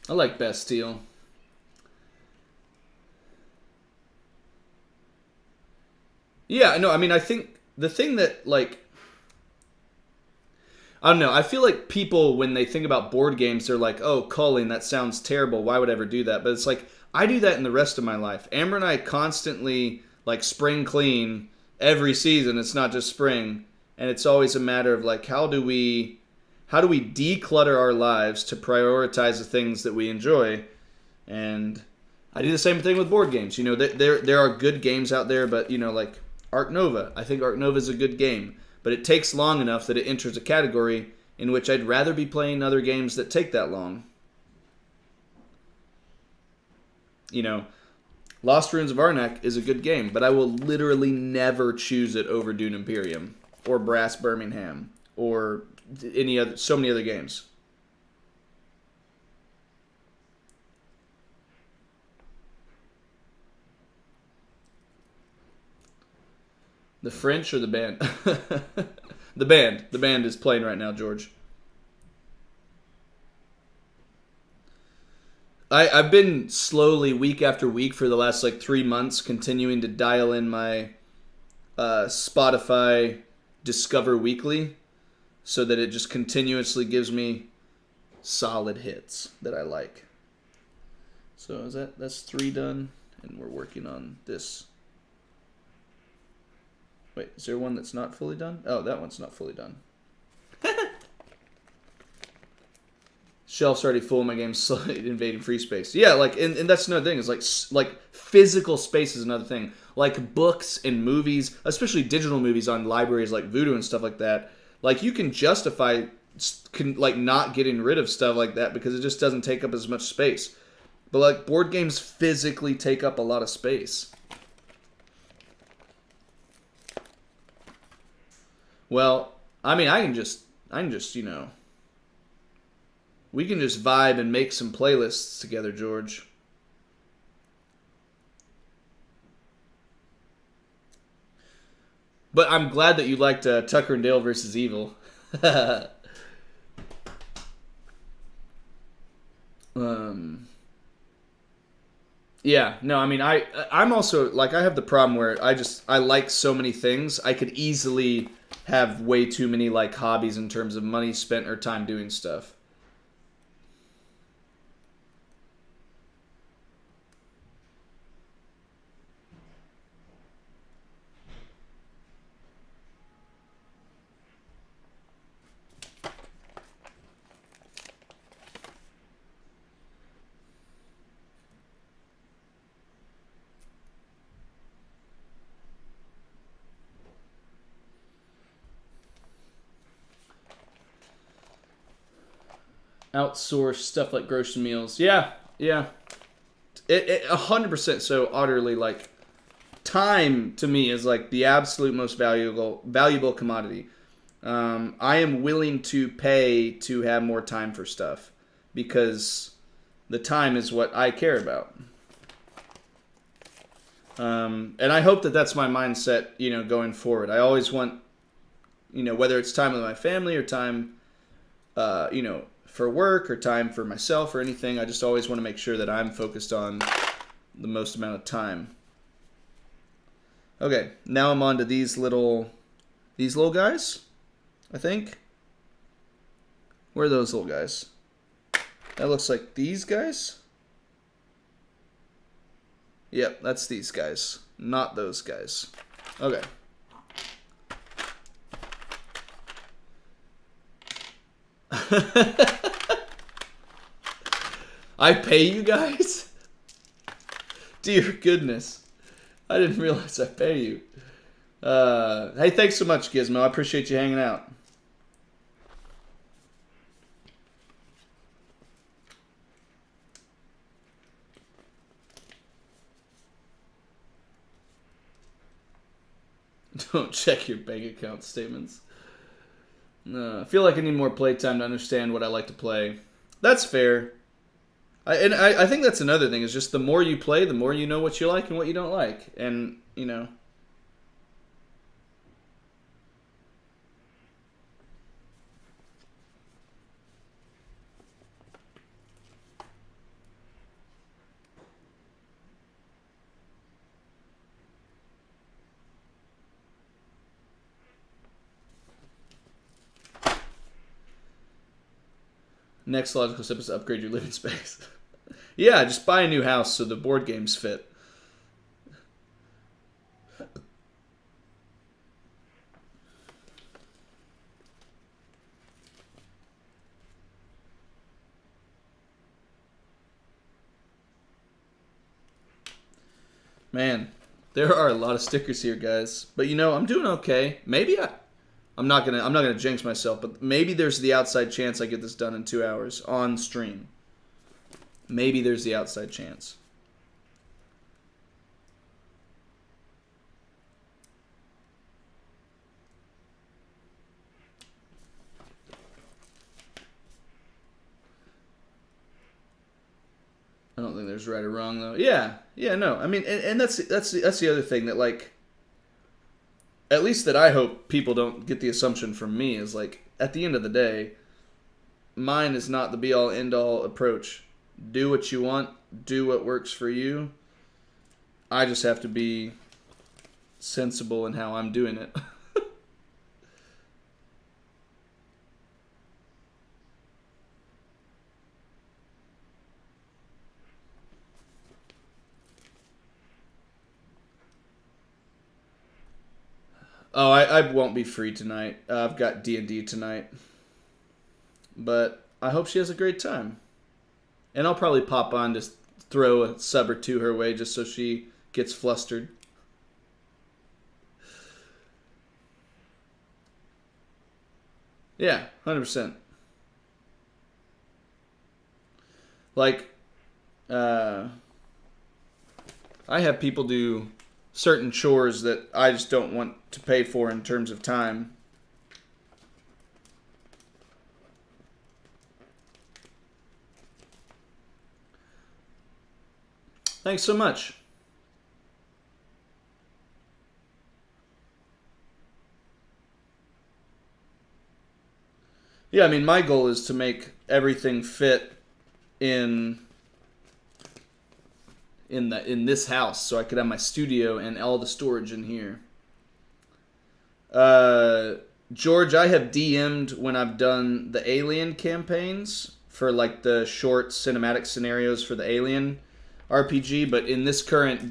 I like Bastille. Yeah, no, I mean, I think the thing that, like, I don't know, I feel like people, when they think about board games, they're like, oh, culling, that sounds terrible. Why would I ever do that? But it's like, I do that in the rest of my life. Amber and I constantly, like, spring clean every season. It's not just spring. And it's always a matter of, like, how do we declutter our lives to prioritize the things that we enjoy? And I do the same thing with board games. You know, there are good games out there, but, you know, like Ark Nova. I think Ark Nova is a good game, but it takes long enough that it enters a category in which I'd rather be playing other games that take that long. You know, Lost Ruins of Arnak is a good game, but I will literally never choose it over Dune Imperium or Brass Birmingham or so many other games. The French or the band? The band. The band is playing right now, George. I've been slowly, week after week, for the last like 3 months, continuing to dial in my Spotify Discover Weekly so that it just continuously gives me solid hits that I like. So that's 3 done, and we're working on this. Wait, is there one that's not fully done? Oh, that one's not fully done. Shelf's already full. My game's slowly invading free space. Yeah, like, and that's another thing. Is like physical space is another thing. Like books and movies, especially digital movies on libraries like Vudu and stuff like that. Like you can justify like not getting rid of stuff like that because it just doesn't take up as much space. But like board games physically take up a lot of space. Well, I mean, I can just, you know, we can just vibe and make some playlists together, George. But I'm glad that you liked Tucker and Dale versus Evil. um, yeah, no, I mean, I'm also like I have the problem where I like so many things. I could easily have way too many like hobbies in terms of money spent or time doing stuff. Outsource stuff like grocery meals. Yeah, yeah. 100% so utterly like time to me is like the absolute most valuable commodity. I am willing to pay to have more time for stuff because the time is what I care about. And I hope that that's my mindset, you know, going forward. I always want, you know, whether it's time with my family or time, you know, for work or time for myself or anything, I just always want to make sure that I'm focused on the most amount of time. Okay, now I'm on to these little guys, I think. Where are those little guys? That looks like these guys. Yep, that's these guys, not those guys. Okay. I pay you guys? Dear goodness. I didn't realize I pay you. Hey, thanks so much, Gizmo. I appreciate you hanging out. Don't check your bank account statements. I feel like I need more playtime to understand what I like to play. That's fair. I think that's another thing, is just the more you play, the more you know what you like and what you don't like. And, you know. Next logical step is to upgrade your living space. Yeah, just buy a new house so the board games fit. Man, there are a lot of stickers here, guys. But you know, I'm doing okay. I'm not gonna jinx myself, but maybe there's the outside chance I get this done in 2 hours on stream. Maybe there's the outside chance. I don't think there's right or wrong though. Yeah, no. I mean, and that's the other thing that, like, at least that I hope people don't get the assumption from me is, like, at the end of the day, mine is not the be all end all approach. Do what you want, do what works for you. I just have to be sensible in how I'm doing it. Oh, I won't be free tonight. I've got D&D tonight. But I hope she has a great time. And I'll probably pop on to throw a sub or two her way just so she gets flustered. Yeah, 100%. Like, I have people do certain chores that I just don't want to pay for in terms of time. Thanks so much. Yeah, I mean, my goal is to make everything fit in this house, so I could have my studio and all the storage in here. George, I have DM'd when I've done the Alien campaigns for, like, the short cinematic scenarios for the Alien RPG, but in this current in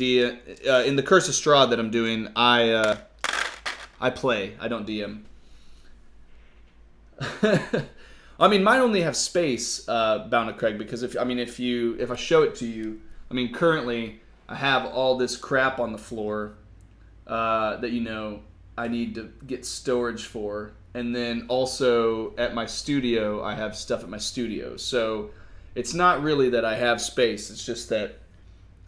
the Curse of Strahd that I'm doing, I play. I don't DM. I mean, mine only have space, Bound to Craig, because if I show it to you, I mean, currently I have all this crap on the floor that I need to get storage for, and then also at my studio I have stuff at my studio. So it's not really that I have space; it's just that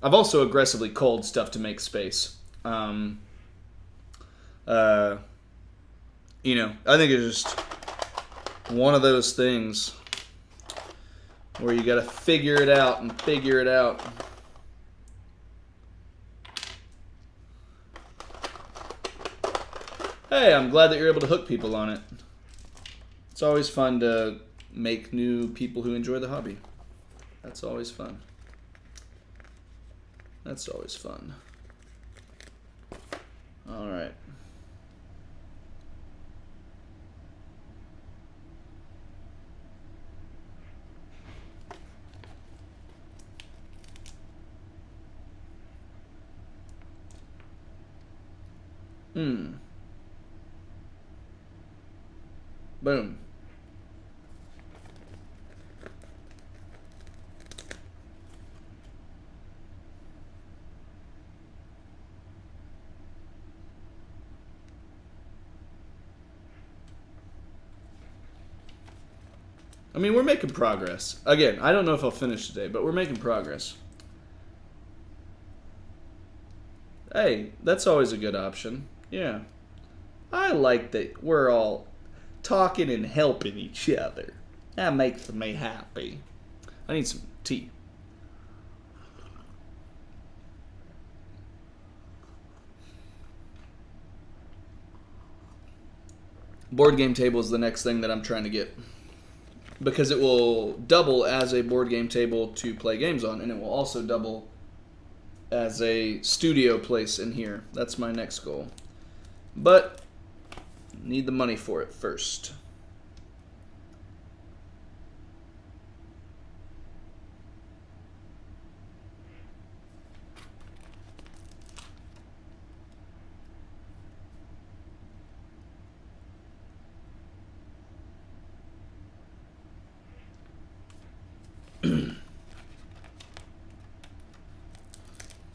I've also aggressively culled stuff to make space. I think it's just one of those things where you got to figure it out and figure it out. Hey, I'm glad that you're able to hook people on it. It's always fun to make new people who enjoy the hobby. That's always fun. That's always fun. All right. Boom. I mean, we're making progress. Again, I don't know if I'll finish today, but we're making progress. Hey, that's always a good option. Yeah. I like that we're all talking and helping each other. That makes me happy. I need some tea. Board game table is the next thing that I'm trying to get, because it will double as a board game table to play games on, and it will also double as a studio place in here. That's my next goal. But need the money for it first.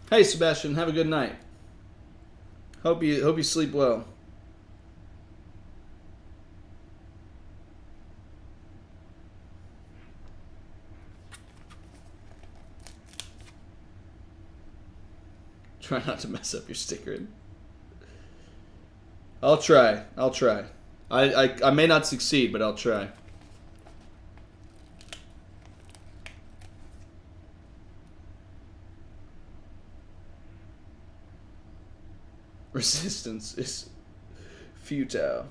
Hey, Sebastian, have a good night. Hope you sleep well. Try not to mess up your stickering. I'll try. I may not succeed, but I'll try. Resistance is futile.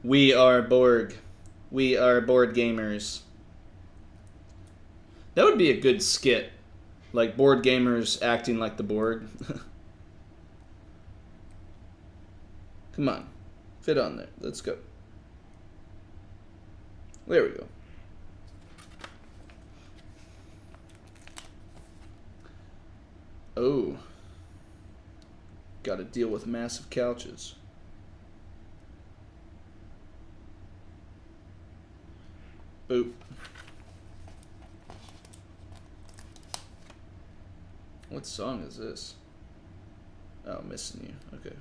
We are Borg. We are board gamers. That would be a good skit. Like board gamers acting like the Borg. Come on. Fit on there. Let's go. There we go. Oh. Got to deal with massive couches. Boop. What song is this? Oh, Missing You. Okay.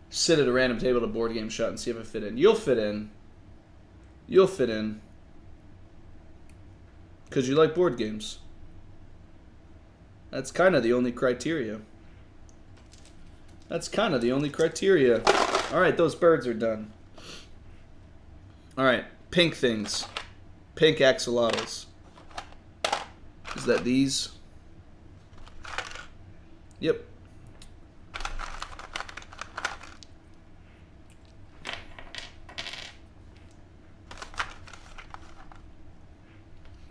Sit at a random table at a board game shot and see if I fit in. You'll fit in. You'll fit in. Because you like board games. That's kind of the only criteria. Alright, those birds are done. Alright, pink things. Pink axolotls. Is that these? Yep.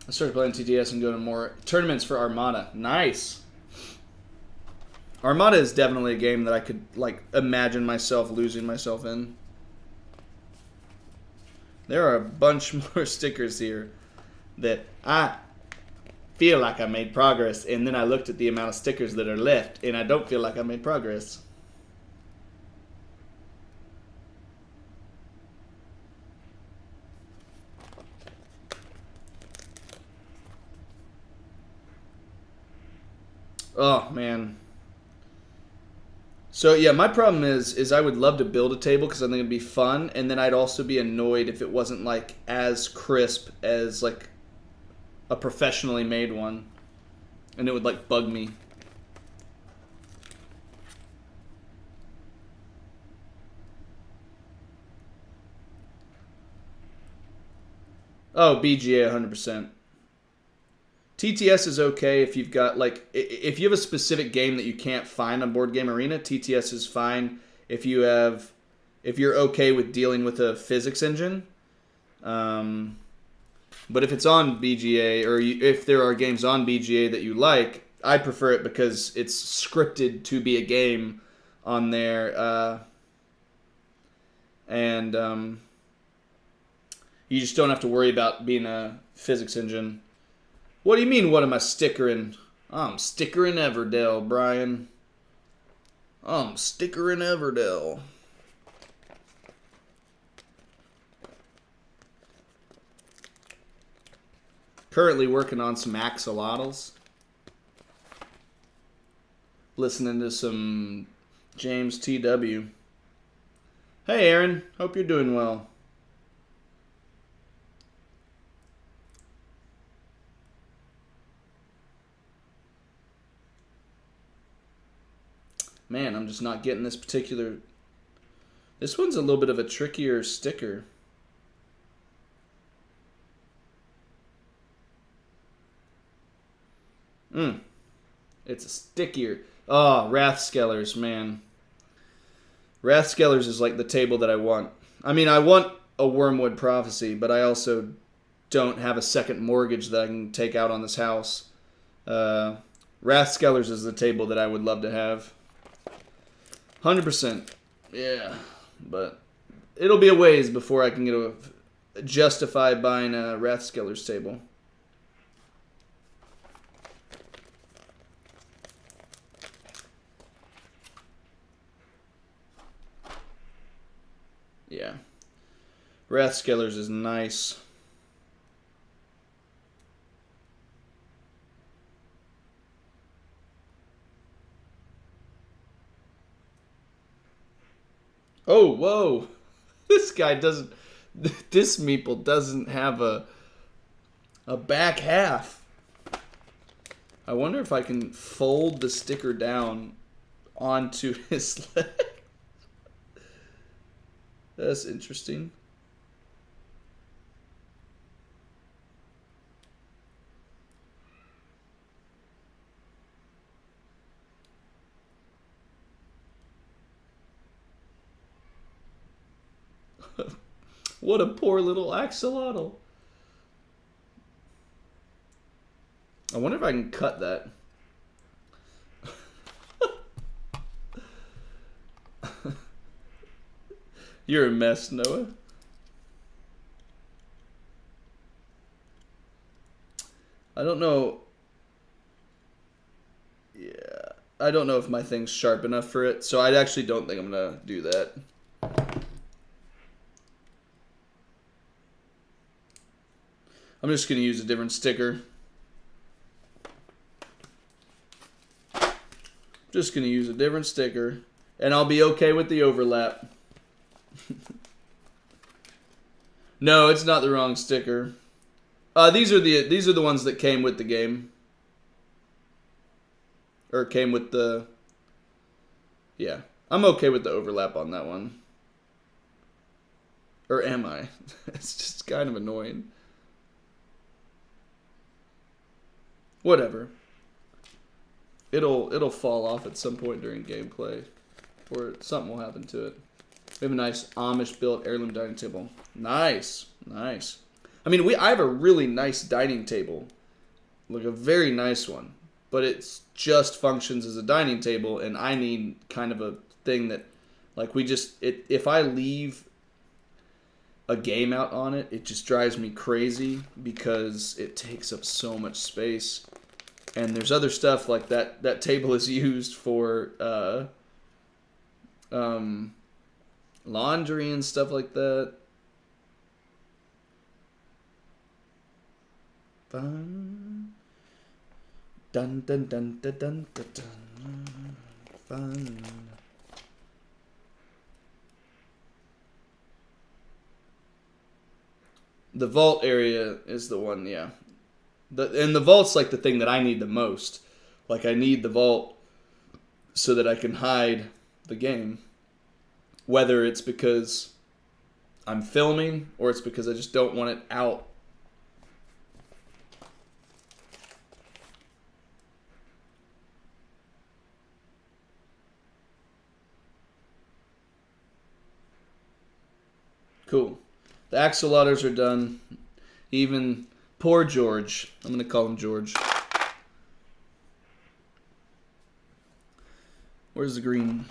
I started playing TTS and going to more tournaments for Armada. Nice. Armada is definitely a game that I could like imagine myself losing myself in. There are a bunch more stickers here that I feel like I made progress, and then I looked at the amount of stickers that are left, and I don't feel like I made progress. Oh, man. So, yeah, my problem is I would love to build a table because I think it'd be fun, and then I'd also be annoyed if it wasn't, like, as crisp as, like, a professionally made one. And it would, like, bug me. Oh, BGA 100%. TTS is okay if you've got, like, if you have a specific game that you can't find on Board Game Arena, TTS is fine if you're okay with dealing with a physics engine. But if it's on BGA, or if there are games on BGA that you like, I prefer it because it's scripted to be a game on there. And you just don't have to worry about being a physics engine. What do you mean, what am I stickering? I'm stickering Everdell, Brian. I'm stickering Everdell. Currently working on some axolotls. Listening to some James T.W. Hey, Aaron. Hope you're doing well. Man, I'm just not getting this particular... This one's a little bit of a trickier sticker. It's a stickier... Oh, Wrathskellers, man. Wrathskellers is like the table that I want. I mean, I want a Wormwood Prophecy, but I also don't have a second mortgage that I can take out on this house. Wrathskellers is the table that I would love to have. 100%. Yeah, but it'll be a ways before I can justify buying a Wrathskellers table. Yeah. Rathskeller's is nice. Oh, whoa. This guy doesn't... This meeple doesn't have a back half. I wonder if I can fold the sticker down onto his leg. That's interesting. What a poor little axolotl. I wonder if I can cut that. You're a mess, Noah. I don't know. Yeah. I don't know if my thing's sharp enough for it, so I actually don't think I'm going to do that. I'm just going to use a different sticker. Just going to use a different sticker, and I'll be okay with the overlap. No, it's not the wrong sticker. These are the ones that came with the game. Or came with the... Yeah. I'm okay with the overlap on that one. Or am I? It's just kind of annoying. Whatever. It'll fall off at some point during gameplay. Or something will happen to it. We have a nice Amish-built heirloom dining table. Nice. Nice. I mean, I have a really nice dining table. Like a very nice one. But it just functions as a dining table, and I need kind of a thing that, like, if I leave a game out on it, it just drives me crazy because it takes up so much space. And there's other stuff like that table is used for laundry and stuff like that. Fun. Dun dun dun dun dun dun dun. Fun. The vault area is the one, yeah. And the vault's like the thing that I need the most. Like, I need the vault so that I can hide the game. Whether it's because I'm filming or it's because I just don't want it out. Cool. The axolotls are done. Even poor George. I'm going to call him George. Where's the green?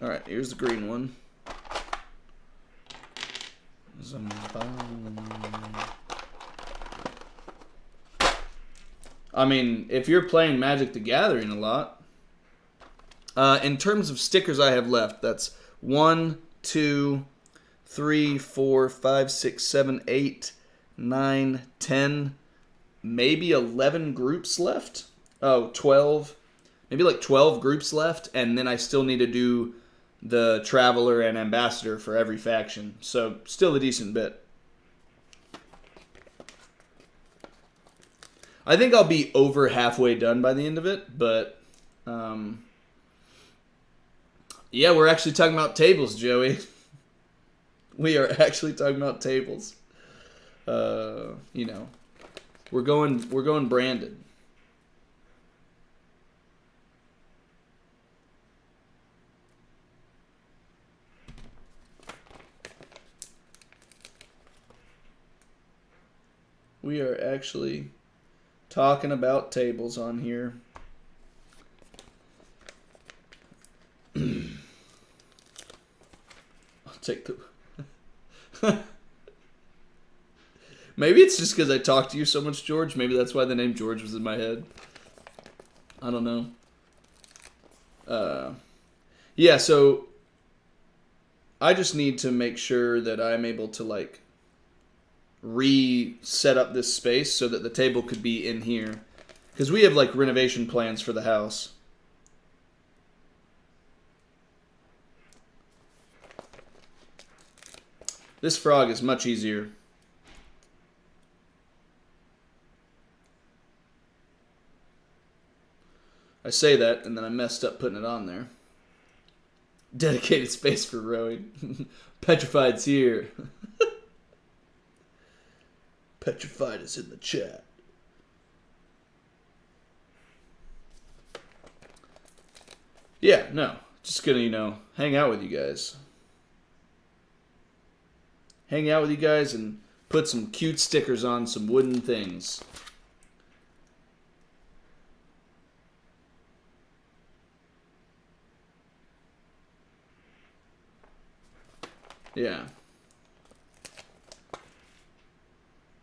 Alright, here's the green one. I mean, if you're playing Magic the Gathering a lot, in terms of stickers I have left, that's 1, 2, 3, 4, 5, 6, 7, 8, 9, 10, maybe 11 groups left. Oh, 12. Maybe like 12 groups left, and then I still need to do the Traveler and Ambassador for every faction. So, still a decent bit. I think I'll be over halfway done by the end of it, but yeah, we're actually talking about tables, Joey. We are actually talking about tables. You know, we're going branded. We are actually talking about tables on here. I'll take the... Maybe it's just because I talk to you so much, George. Maybe that's why the name George was in my head. I don't know. Yeah, so I just need to make sure that I'm able to like reset up this space so that the table could be in here. Because we have like renovation plans for the house. This frog is much easier. I say that, and then I messed up putting it on there. Dedicated space for rowing. Petrified's here. Petrified is in the chat. Yeah, no. Just gonna, hang out with you guys. Hang out with you guys and put some cute stickers on some wooden things. Yeah.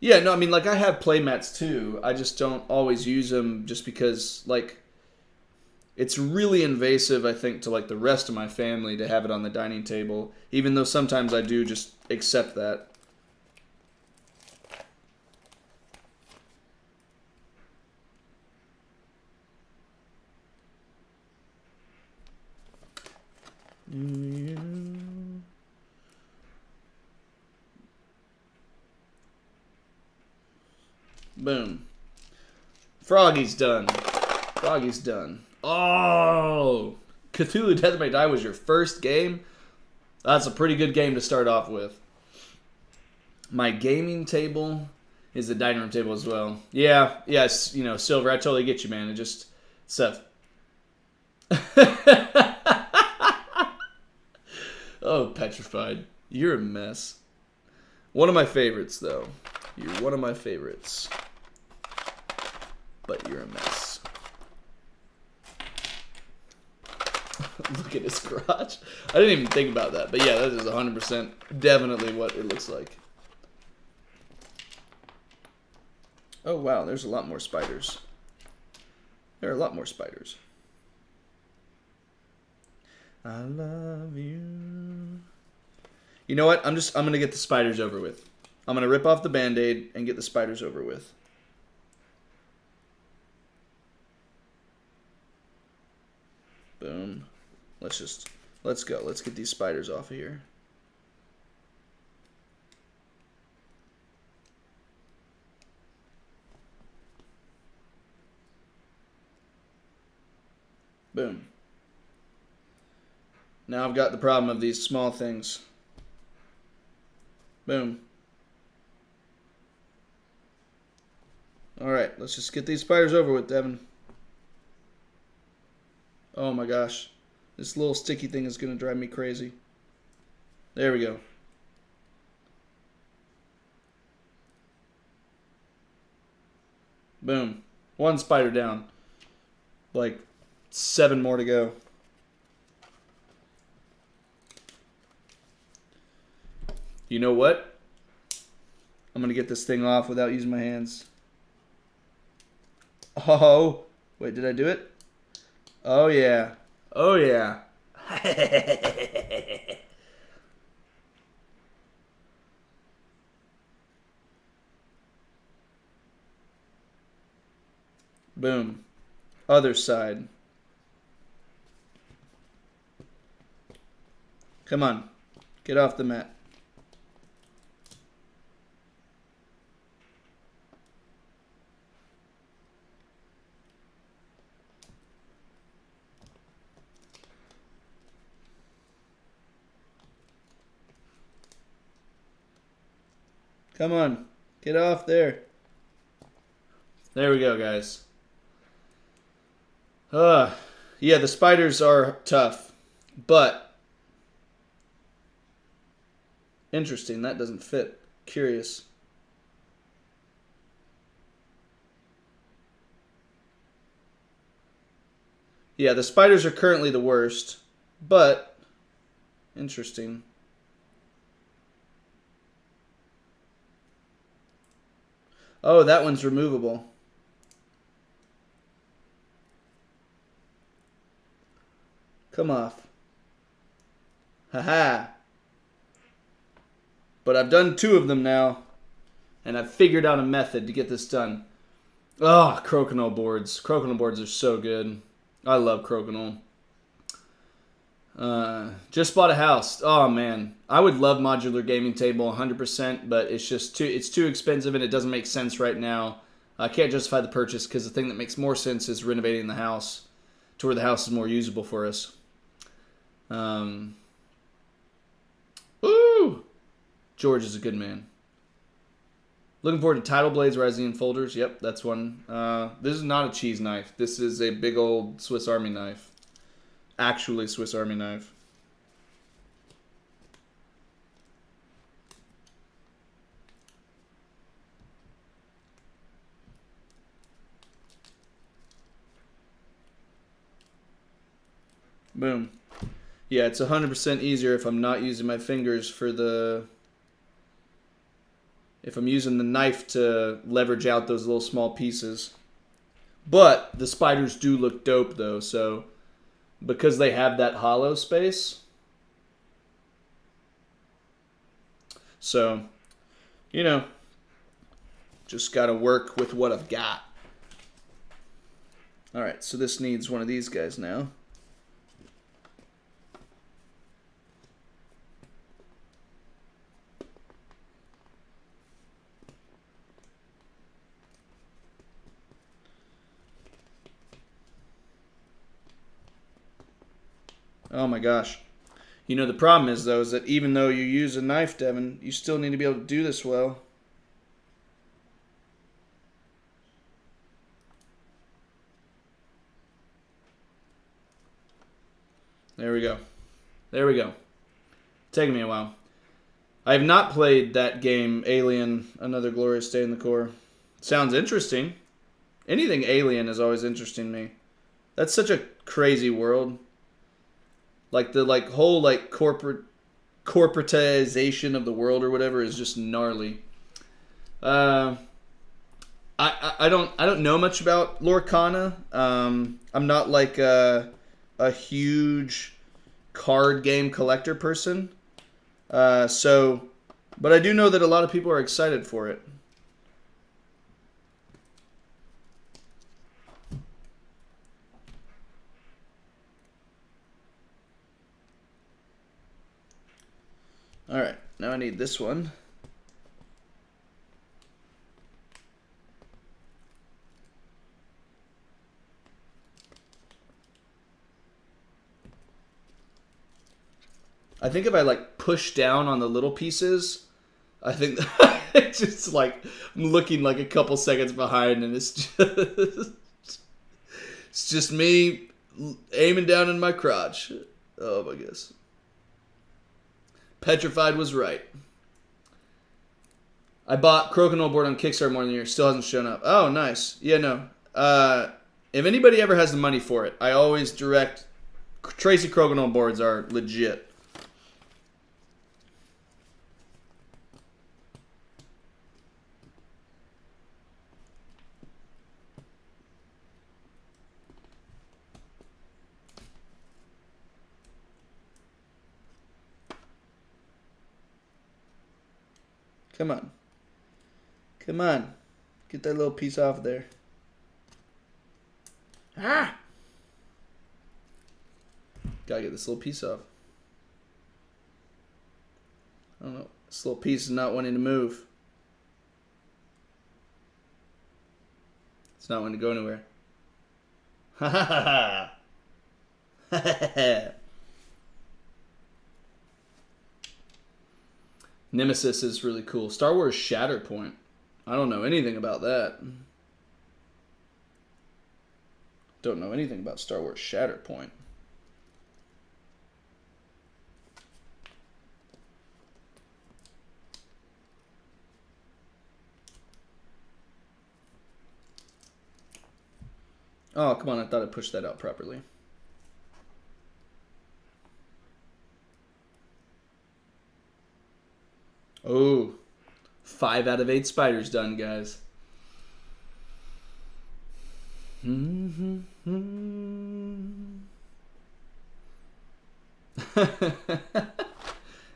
Yeah, no, I mean, like, I have playmats too. I just don't always use them just because, like, it's really invasive, I think, to, like, the rest of my family to have it on the dining table, even though sometimes I do just accept that. Boom. Froggy's done. Froggy's done. Oh! Cthulhu Death May Die was your first game? That's a pretty good game to start off with. My gaming table is the dining room table as well. Yeah, yes, Silver, I totally get you, man. It just... stuff. Oh, Petrified. You're a mess. One of my favorites, though. You're one of my favorites. But you're a mess. Look at his crotch. I didn't even think about that. But yeah, that is 100% definitely what it looks like. Oh, wow. There's a lot more spiders. There are a lot more spiders. I love you. You know what? I'm going to get the spiders over with. I'm going to rip off the Band-Aid and get the spiders over with. Boom. Let's go. Let's get these spiders off of here. Boom. Now I've got the problem of these small things. Boom. Alright, let's just get these spiders over with, Devin. Oh my gosh. This little sticky thing is going to drive me crazy. There we go. Boom. One spider down. Like 7 more to go. You know what? I'm going to get this thing off without using my hands. Oh. Wait, did I do it? Oh, yeah. Oh, yeah. Boom. Other side. Come on. Get off the mat. Come on. Get off there. There we go, guys. Yeah, the spiders are tough. But interesting, that doesn't fit. Curious. Yeah, the spiders are currently the worst. But interesting. Oh, that one's removable. Come off. Haha. But I've done 2 of them now, and I've figured out a method to get this done. Oh, crokinole boards. Crokinole boards are so good. I love crokinole. Just bought a house. Oh man, I would love modular gaming table 100%, but it's too expensive and it doesn't make sense right now. I can't justify the purchase because the thing that makes more sense is renovating the house to where the house is more usable for us. Ooh, George is a good man. Looking forward to Tidal Blades Rising in folders. Yep, that's one. This is not a cheese knife. This is a big old Swiss Army knife. Actually Swiss Army knife. Boom. Yeah, it's 100% easier if I'm not using my fingers for the... If I'm using the knife to leverage out those little small pieces. But the spiders do look dope though, so... Because they have that hollow space. So, you know, just got to work with what I've got. All right, so this needs one of these guys now. Oh my gosh. You know, the problem is, though, is that even though you use a knife, Devin, you still need to be able to do this well. There we go. There we go. Taking me a while. I have not played that game, Alien, Another Glorious Day in the Core. Sounds interesting. Anything Alien is always interesting to me. That's such a crazy world. Like the whole corporatization of the world or whatever is just gnarly. I don't know much about Lorcana. I'm not like a huge card game collector person. But I do know that a lot of people are excited for it. All right, now I need this one. I think if I push down on the little pieces, I think it's just I'm looking a couple seconds behind, and it's just me aiming down in my crotch. Oh my goodness. Petrified was right. I bought Crokinole board on Kickstarter more than a year. Still hasn't shown up. Oh, nice. Yeah, no. If anybody ever has the money for it, I always direct... Tracy Crokinole boards are legit. Come on. Come on. Get that little piece off there. Ah! Gotta get this little piece off. I don't know. This little piece is not wanting to move. It's not wanting to go anywhere. Ha ha ha ha! Ha ha ha! Nemesis is really cool. Star Wars Shatterpoint. I don't know anything about that. Don't know anything about Star Wars Shatterpoint. Oh, come on. I thought I pushed that out properly. Oh, 5 out of 8 spiders done, guys.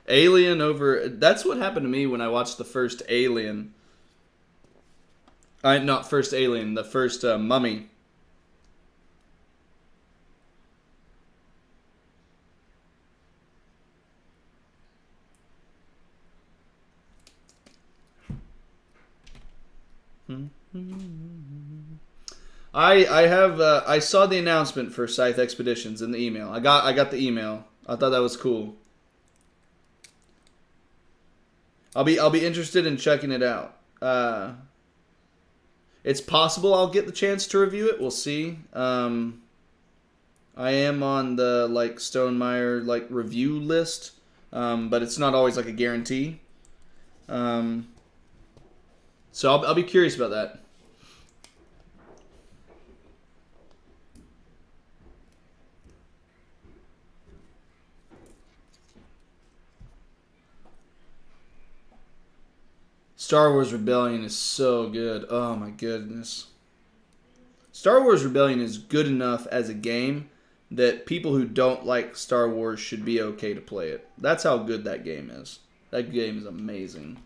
Alien over. That's what happened to me when I watched the first Alien. Not first Alien, the first Mummy. I saw the announcement for Scythe Expeditions in the email. I got the email. I thought that was cool. I'll be interested in checking it out. It's possible I'll get the chance to review it. We'll see. I am on the Stonemaier review list, but it's not always a guarantee. So I'll be curious about that. Star Wars Rebellion is so good. Oh my goodness. Star Wars Rebellion is good enough as a game that people who don't like Star Wars should be okay to play it. That's how good that game is. That game is amazing.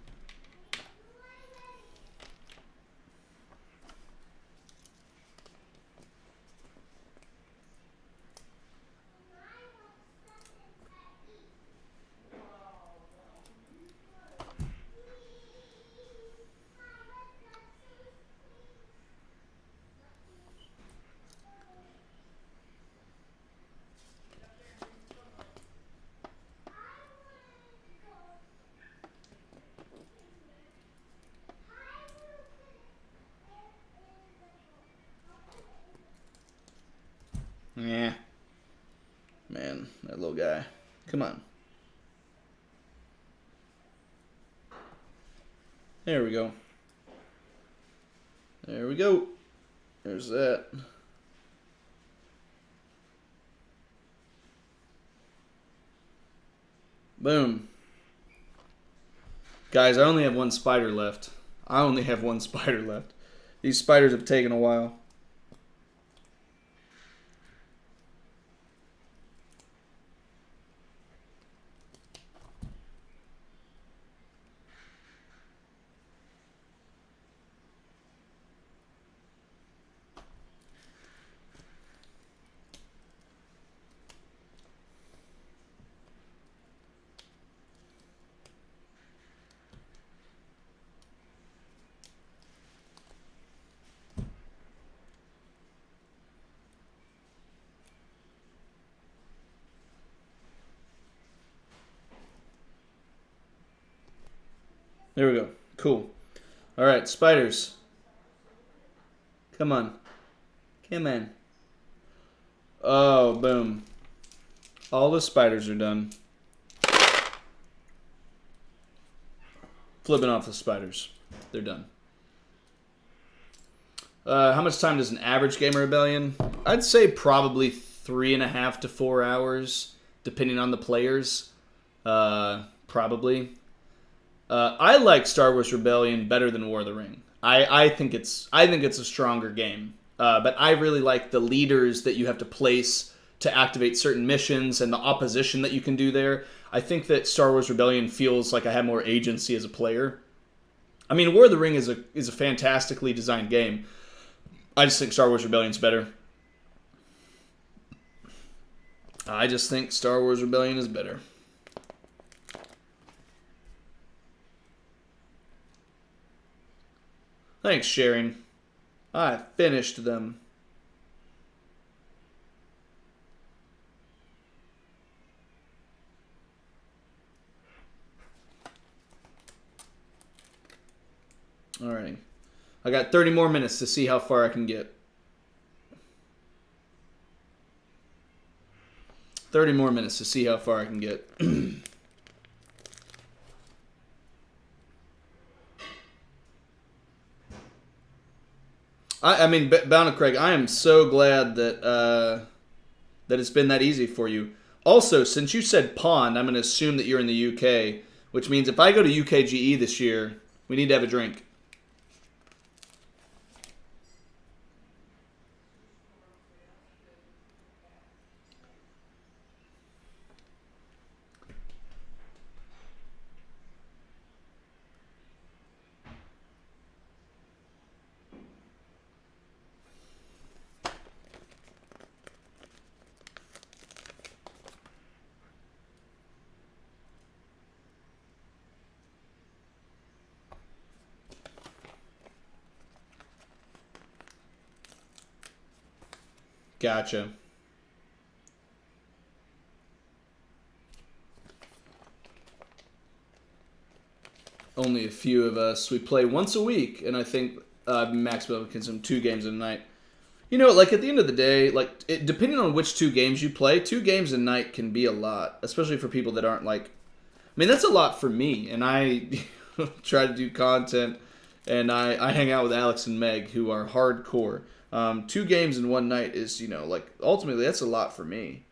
Yeah. Man, that little guy. Come on. There we go. There we go. There's that. Boom. Guys, I only have one spider left. These spiders have taken a while. There we go. Cool. All right, spiders. Come on. Come on. Oh, boom. All the spiders are done. Flipping off the spiders. They're done. How much time does an average game of Rebellion? I'd say probably 3.5 to 4 hours, depending on the players. Probably. I like Star Wars Rebellion better than War of the Ring. I think it's a stronger game. But I really like the leaders that you have to place to activate certain missions and the opposition that you can do there. I think that Star Wars Rebellion feels like I have more agency as a player. I mean, War of the Ring is a fantastically designed game. I just think Star Wars Rebellion's better. I just think Star Wars Rebellion is better. Thanks, sharing. I finished them. Alrighty. I got 30 more minutes to see how far I can get. 30 more minutes to see how far I can get. I mean, Bound of Craig, I am so glad that that it's been that easy for you. Also, since you said pond, I'm going to assume that you're in the UK, which means if I go to UKGE this year, we need to have a drink. Gotcha. Only a few of us. We play once a week, and I think maximum can consume 2 games in a night. You know, like at the end of the day, like depending on which 2 games you play, 2 games a night can be a lot, especially for people that aren't like. I mean, that's a lot for me, and I try to do content, and I hang out with Alex and Meg, who are hardcore. 2 games in one night is, you know, like ultimately that's a lot for me.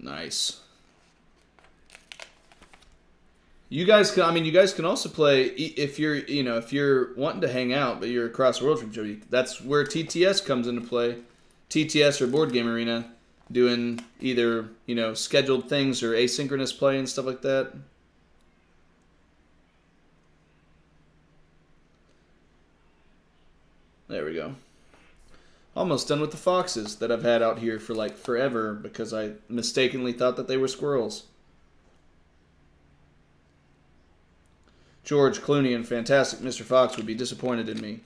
Nice. You guys can. I mean, you guys can also play if you're, you know, if you're wanting to hang out, but you're across the world from each other. That's where TTS comes into play. TTS or Board Game Arena, doing either, you know, scheduled things or asynchronous play and stuff like that. There we go. Almost done with the foxes that I've had out here for like forever because I mistakenly thought that they were squirrels. George Clooney and Fantastic Mr. Fox would be disappointed in me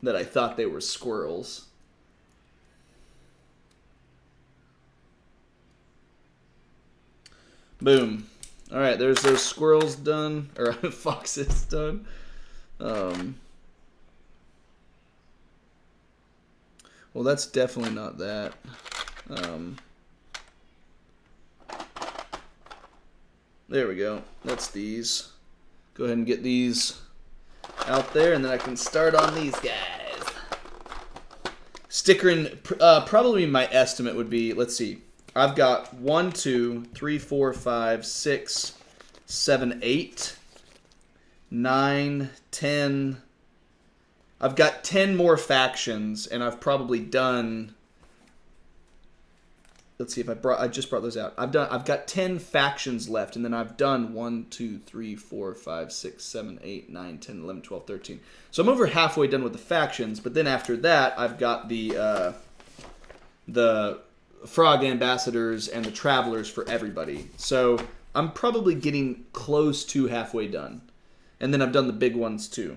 that I thought they were squirrels. Boom. All right, there's those squirrels done, or foxes done. Well, that's definitely not that. There we go. That's these. Go ahead and get these out there, and then I can start on these guys. Stickering, probably my estimate would be, let's see. I've got 1, 2, 3, 4, 5, 6, 7, 8, 9, 10. I've got 10 more factions, and I've probably done. Let's see if I just brought those out. I've got 10 factions left, and then I've done 1, 2, 3, 4, 5, 6, 7, 8, 9, 10, 11, 12, 13. So I'm over halfway done with the factions, but then after that, I've got the Frog Ambassadors and the Travelers for everybody. So I'm probably getting close to halfway done. And then I've done the big ones too.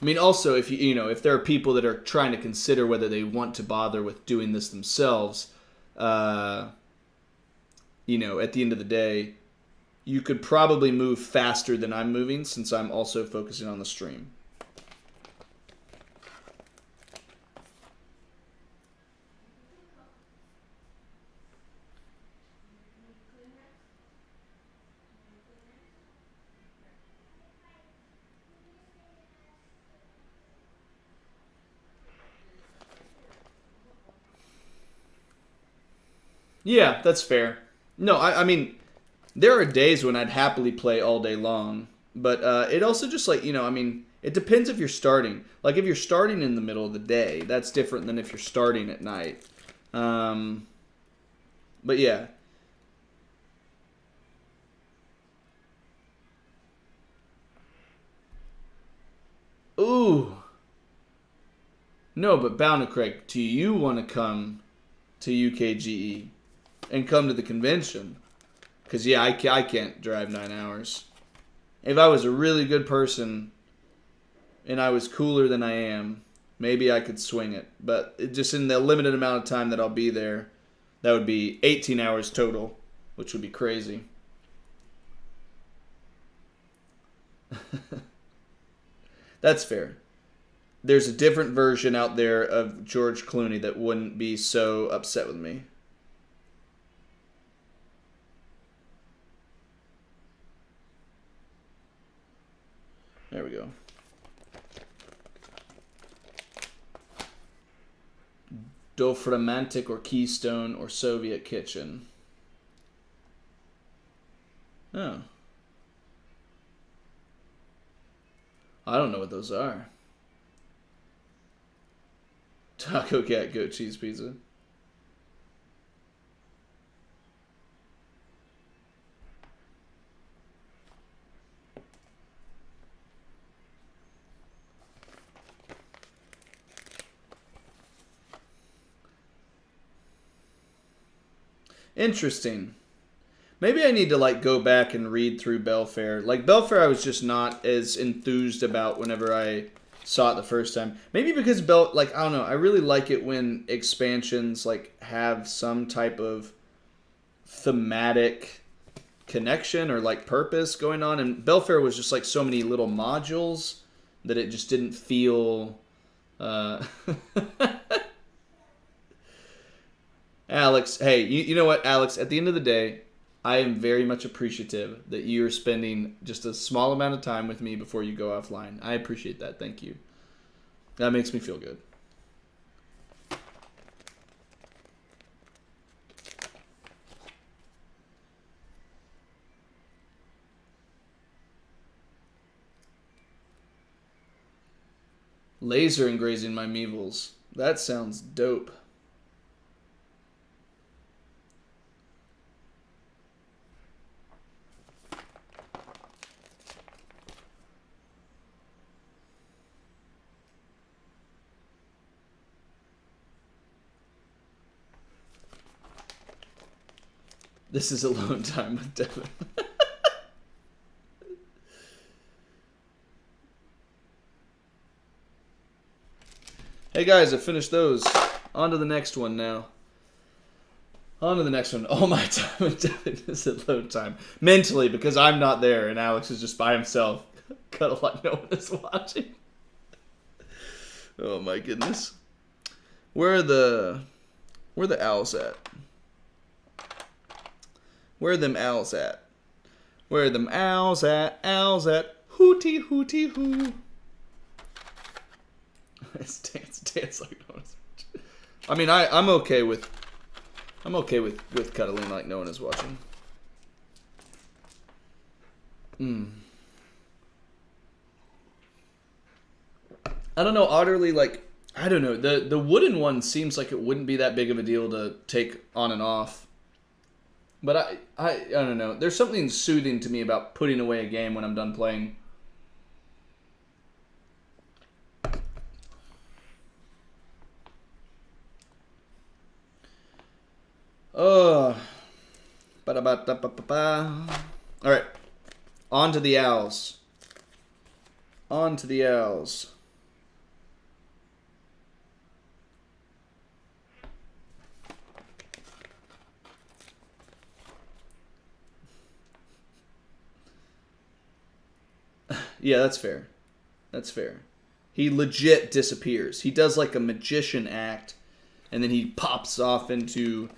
I mean, also, if if there are people that are trying to consider whether they want to bother with doing this themselves, at the end of the day, you could probably move faster than I'm moving since I'm also focusing on the stream. Yeah, that's fair. No, I mean, there are days when I'd happily play all day long, but it also just it depends if you're starting. Like if you're starting in the middle of the day, that's different than if you're starting at night. But yeah. Ooh. No, but Bound do you want to come to UKGE and come to the convention? Because, yeah, I can't drive 9 hours. If I was a really good person and I was cooler than I am, maybe I could swing it. But just in the limited amount of time that I'll be there, that would be 18 hours total, which would be crazy. That's fair. There's a different version out there of George Clooney that wouldn't be so upset with me. There we go. Doframantic or Keystone or Soviet Kitchen. Oh. I don't know what those are. Taco Cat Goat Cheese Pizza. Interesting. Maybe I need to like go back and read through Belfair. Like Belfair I was just not as enthused about whenever I saw it the first time. Maybe because like I don't know, I really like it when expansions like have some type of thematic connection or like purpose going on, and Belfair was just like so many little modules that it just didn't feel Alex, hey, you know what, Alex, at the end of the day, I am very much appreciative that you're spending just a small amount of time with me before you go offline. I appreciate that. Thank you. That makes me feel good. Laser engrazing my Meevils. That sounds dope. This is alone time with Devin. Hey guys, I finished those. On to the next one now. On to the next one. All my time with Devin is alone time. Mentally, because I'm not there and Alex is just by himself. Cuddle like no one is watching. Oh my goodness. Where are the owls at? Where are them owls at? Where are them owls at? Owls at? Hooty hooty hoo. Dance like no one is watching. I mean, I'm okay with cuddling like no one is watching. I don't know, Otterly, like, I don't know. The wooden one seems like it wouldn't be that big of a deal to take on and off. But I don't know. There's something soothing to me about putting away a game when I'm done playing. Oh. Alright. On to the owls. On to the owls. Yeah, that's fair. That's fair. He legit disappears. He does like a magician act, and then he pops off into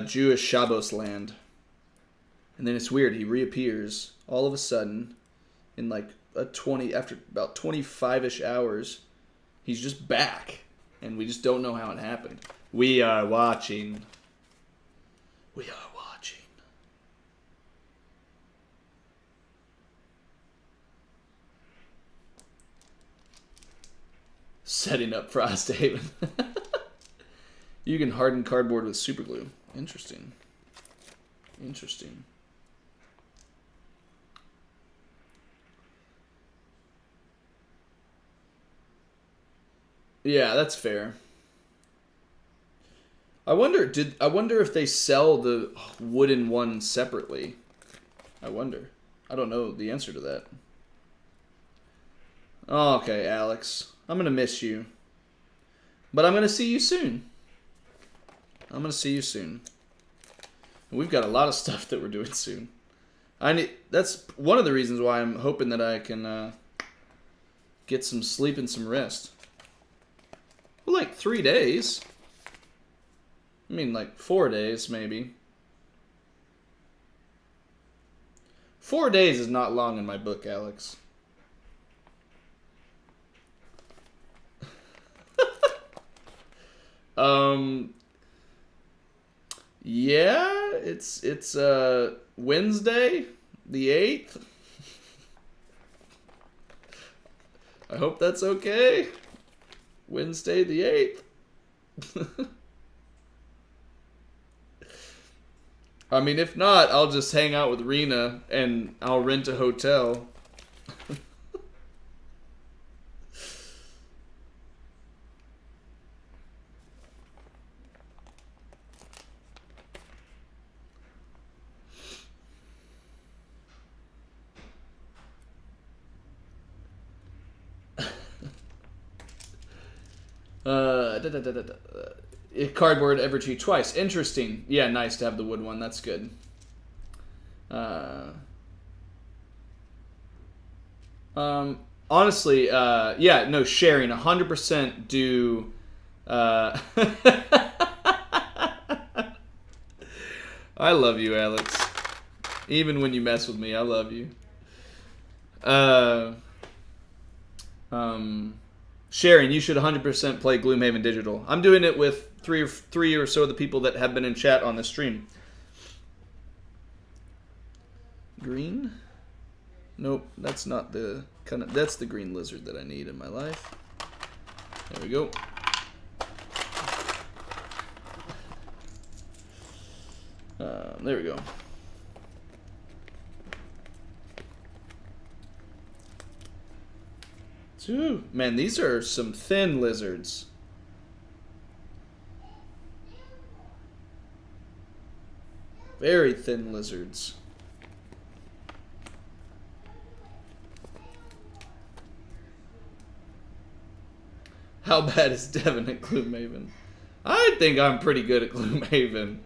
Jewish Shabbos land. And then it's weird. He reappears all of a sudden in like after about 25-ish hours. He's just back, and we just don't know how it happened. We are watching. We are watching. Setting up Frosthaven. You can harden cardboard with super glue. Interesting. Interesting. Yeah, that's fair. I wonder if they sell the wooden one separately. I wonder. I don't know the answer to that. Okay, Alex. I'm going to miss you. But I'm going to see you soon. I'm going to see you soon. We've got a lot of stuff that we're doing soon. That's one of the reasons why I'm hoping that I can get some sleep and some rest. Well, like 3 days. I mean, like 4 days, maybe. 4 days is not long in my book, Alex. Yeah, it's Wednesday, the 8th. I hope that's okay. Wednesday, the 8th. I mean, if not, I'll just hang out with Rena and I'll rent a hotel. Cardboard Evertree twice. Interesting. Yeah, nice to have the wood one. That's good. Honestly, yeah, no, sharing 100% do. I love you, Alex. Even when you mess with me, I love you. Sharing, you should 100% play Gloomhaven Digital. I'm doing it with three or so of the people that have been in chat on the stream. Green? Nope, that's not the kind of. That's the green lizard that I need in my life. There we go. There we go. Ooh, man, these are some thin lizards. Very thin lizards. How bad is Devin at Gloomhaven? I think I'm pretty good at Gloomhaven.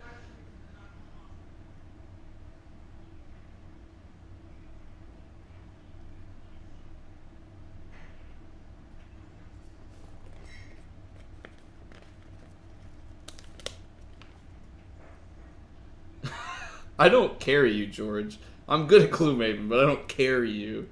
I don't carry you, George. I'm good at Gloomhaven, but I don't carry you.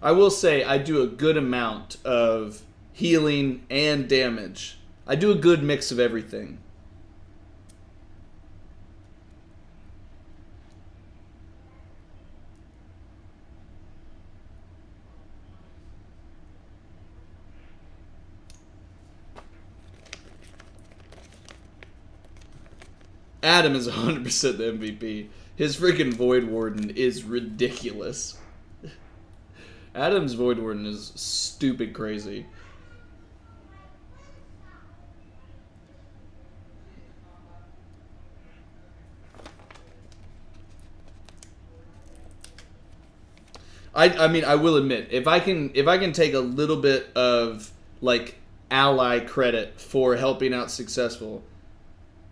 I will say I do a good amount of healing and damage. I do a good mix of everything. Adam is 100% the MVP. His freaking Void Warden is ridiculous. Adam's Void Warden is stupid crazy. I mean, I will admit, if I can take a little bit of like ally credit for helping out Successful,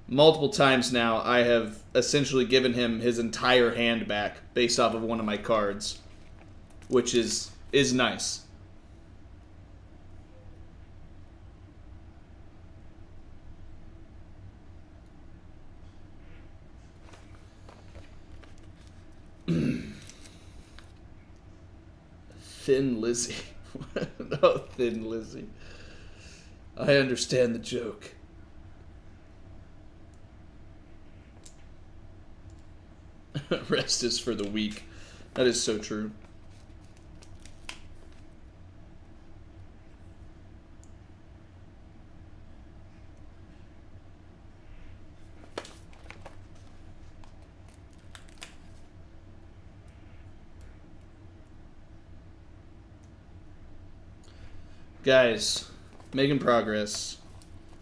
multiple times now I have essentially given him his entire hand back based off of one of my cards, which is nice. Thin Lizzie. No, Thin Lizzie. I understand the joke. Rest is for the weak. That is so true. Guys, making progress.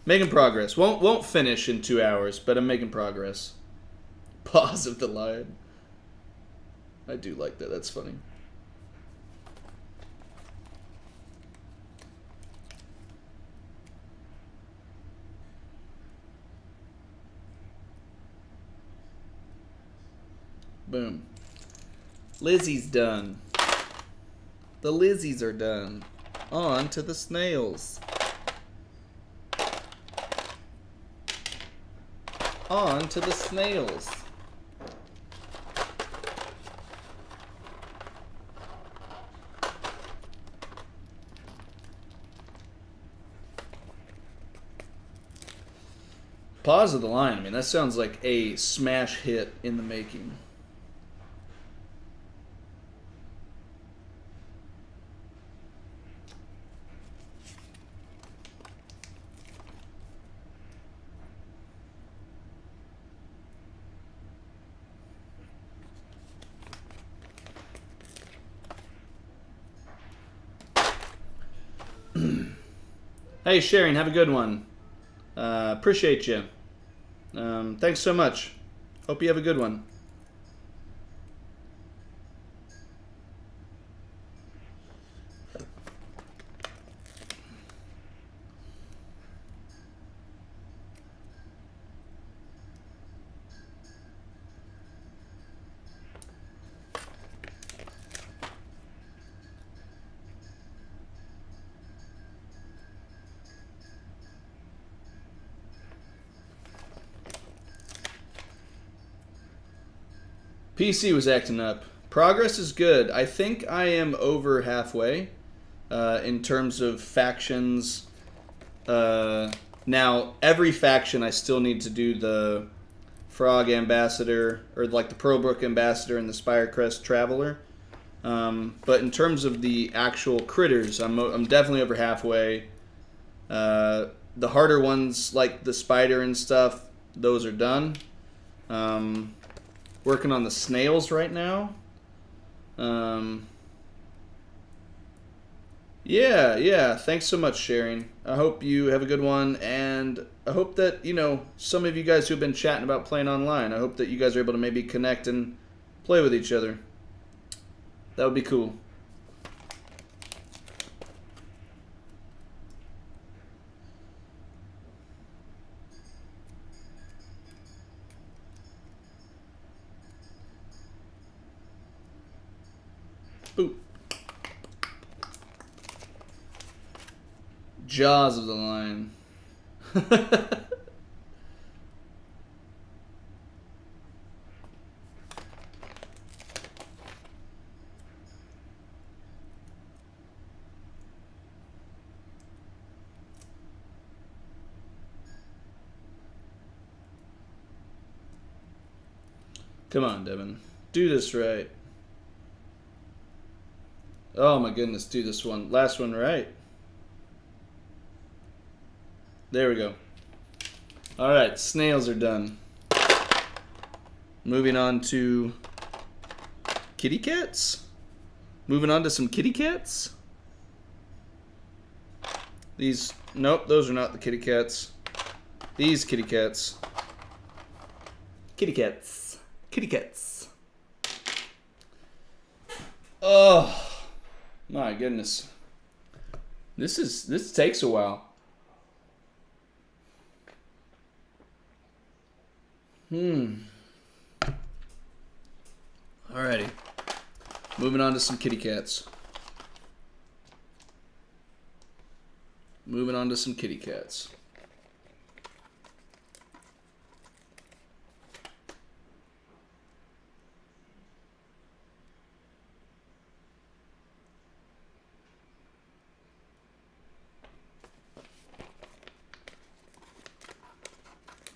Making progress. Won't finish in 2 hours, but I'm making progress. Paws of the lion. I do like that. That's funny. Boom. Lizzie's done. The Lizzies are done. On to the snails. On to the snails. Paws of the Lion. I mean, that sounds like a smash hit in the making. Hey, Sharing, have a good one. Appreciate you. Thanks so much. Hope you have a good one. PC was acting up. Progress is good. I think I am over halfway in terms of factions. Now, every faction I still need to do the Frog Ambassador, or like the Pearlbrook Ambassador and the Spirecrest Traveler. But in terms of the actual critters, I'm definitely over halfway. The harder ones, like the spider and stuff, those are done. Working on the snails right now. Yeah. Thanks so much, sharing. I hope you have a good one, and I hope that, some of you guys who have been chatting about playing online, I hope that you guys are able to maybe connect and play with each other. That would be cool. Boop. Jaws of the Lion. Come on, Devin. Do this right. Oh my goodness, do this one. Last one right. There we go. Alright, snails are done. Moving on to kitty cats. Moving on to some kitty cats. These, nope, those are not the kitty cats. These kitty cats. Kitty cats. Kitty cats. Oh my goodness. This takes a while. Alrighty. Moving on to some kitty cats. Moving on to some kitty cats.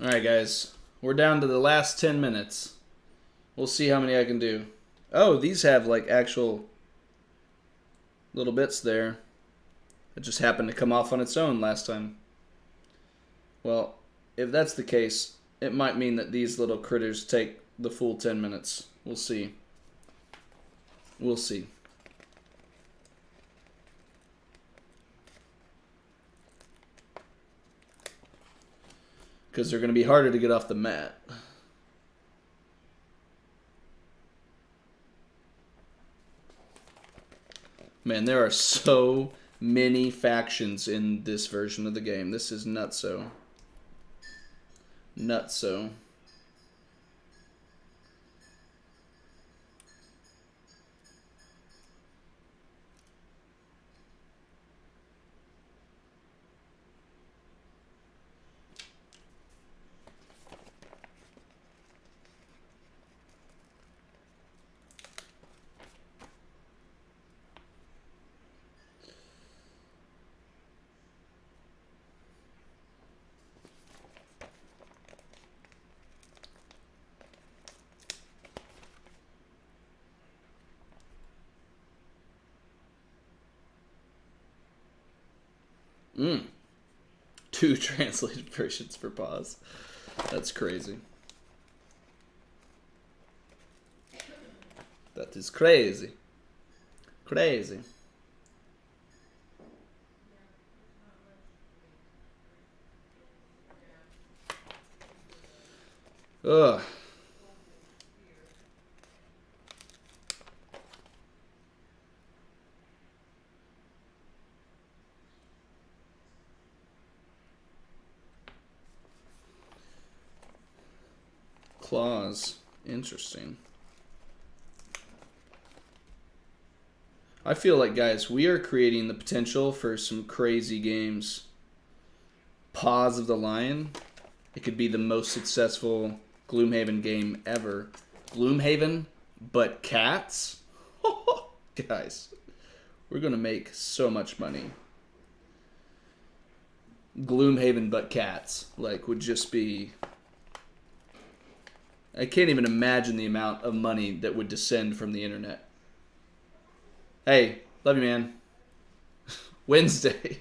Alright, guys. We're down to the last 10 minutes. We'll see how many I can do. Oh, these have like actual little bits there. It just happened to come off on its own last time. Well, if that's the case, it might mean that these little critters take the full 10 minutes. We'll see. We'll see. Because they're going to be harder to get off the mat. Man, there are so many factions in this version of the game. This is nutso. Nutso. Two translated versions for pause. That's crazy. That is crazy. Crazy. Ugh. Claws. Interesting. I feel like, guys, we are creating the potential for some crazy games. Paws of the Lion. It could be the most successful Gloomhaven game ever. Gloomhaven? but cats? Guys, we're going to make so much money. Gloomhaven but cats, like, would just be... I can't even imagine the amount of money that would descend from the internet. Hey, love you, man. Wednesday.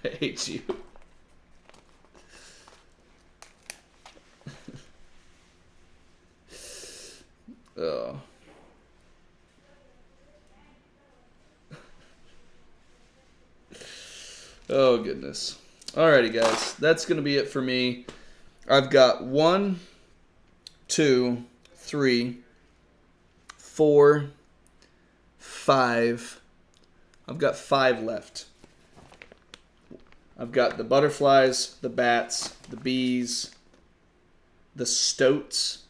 I hate you. Oh. Oh, goodness. Alrighty, guys. That's going to be it for me. I've got 1, 2, 3, 4, 5. I've got 5 left. I've got the butterflies, the bats, the bees, the stoats,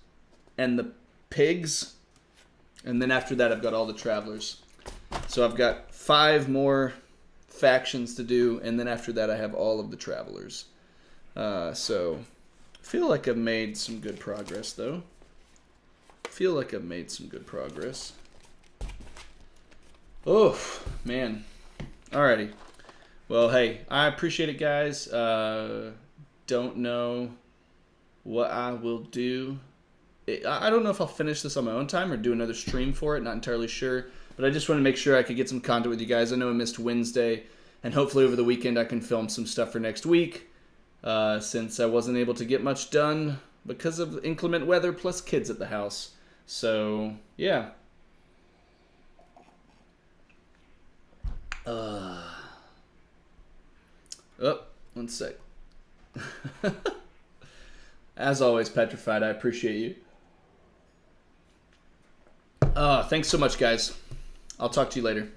and the pigs. And then after that, I've got all the travelers. So I've got 5 more factions to do, and then after that I have all of the travelers. So I feel like I've made some good progress, though. Oh, man. Alrighty. Well, hey, I appreciate it, guys. Don't know what I will do. I don't know if I'll finish this on my own time or do another stream for it. Not entirely sure. But I just want to make sure I could get some content with you guys. I know I missed Wednesday. And hopefully over the weekend I can film some stuff for next week. Since I wasn't able to get much done because of inclement weather plus kids at the house. So, yeah. Oh, one sec. As always, Petrified, I appreciate you. Thanks so much, guys. I'll talk to you later.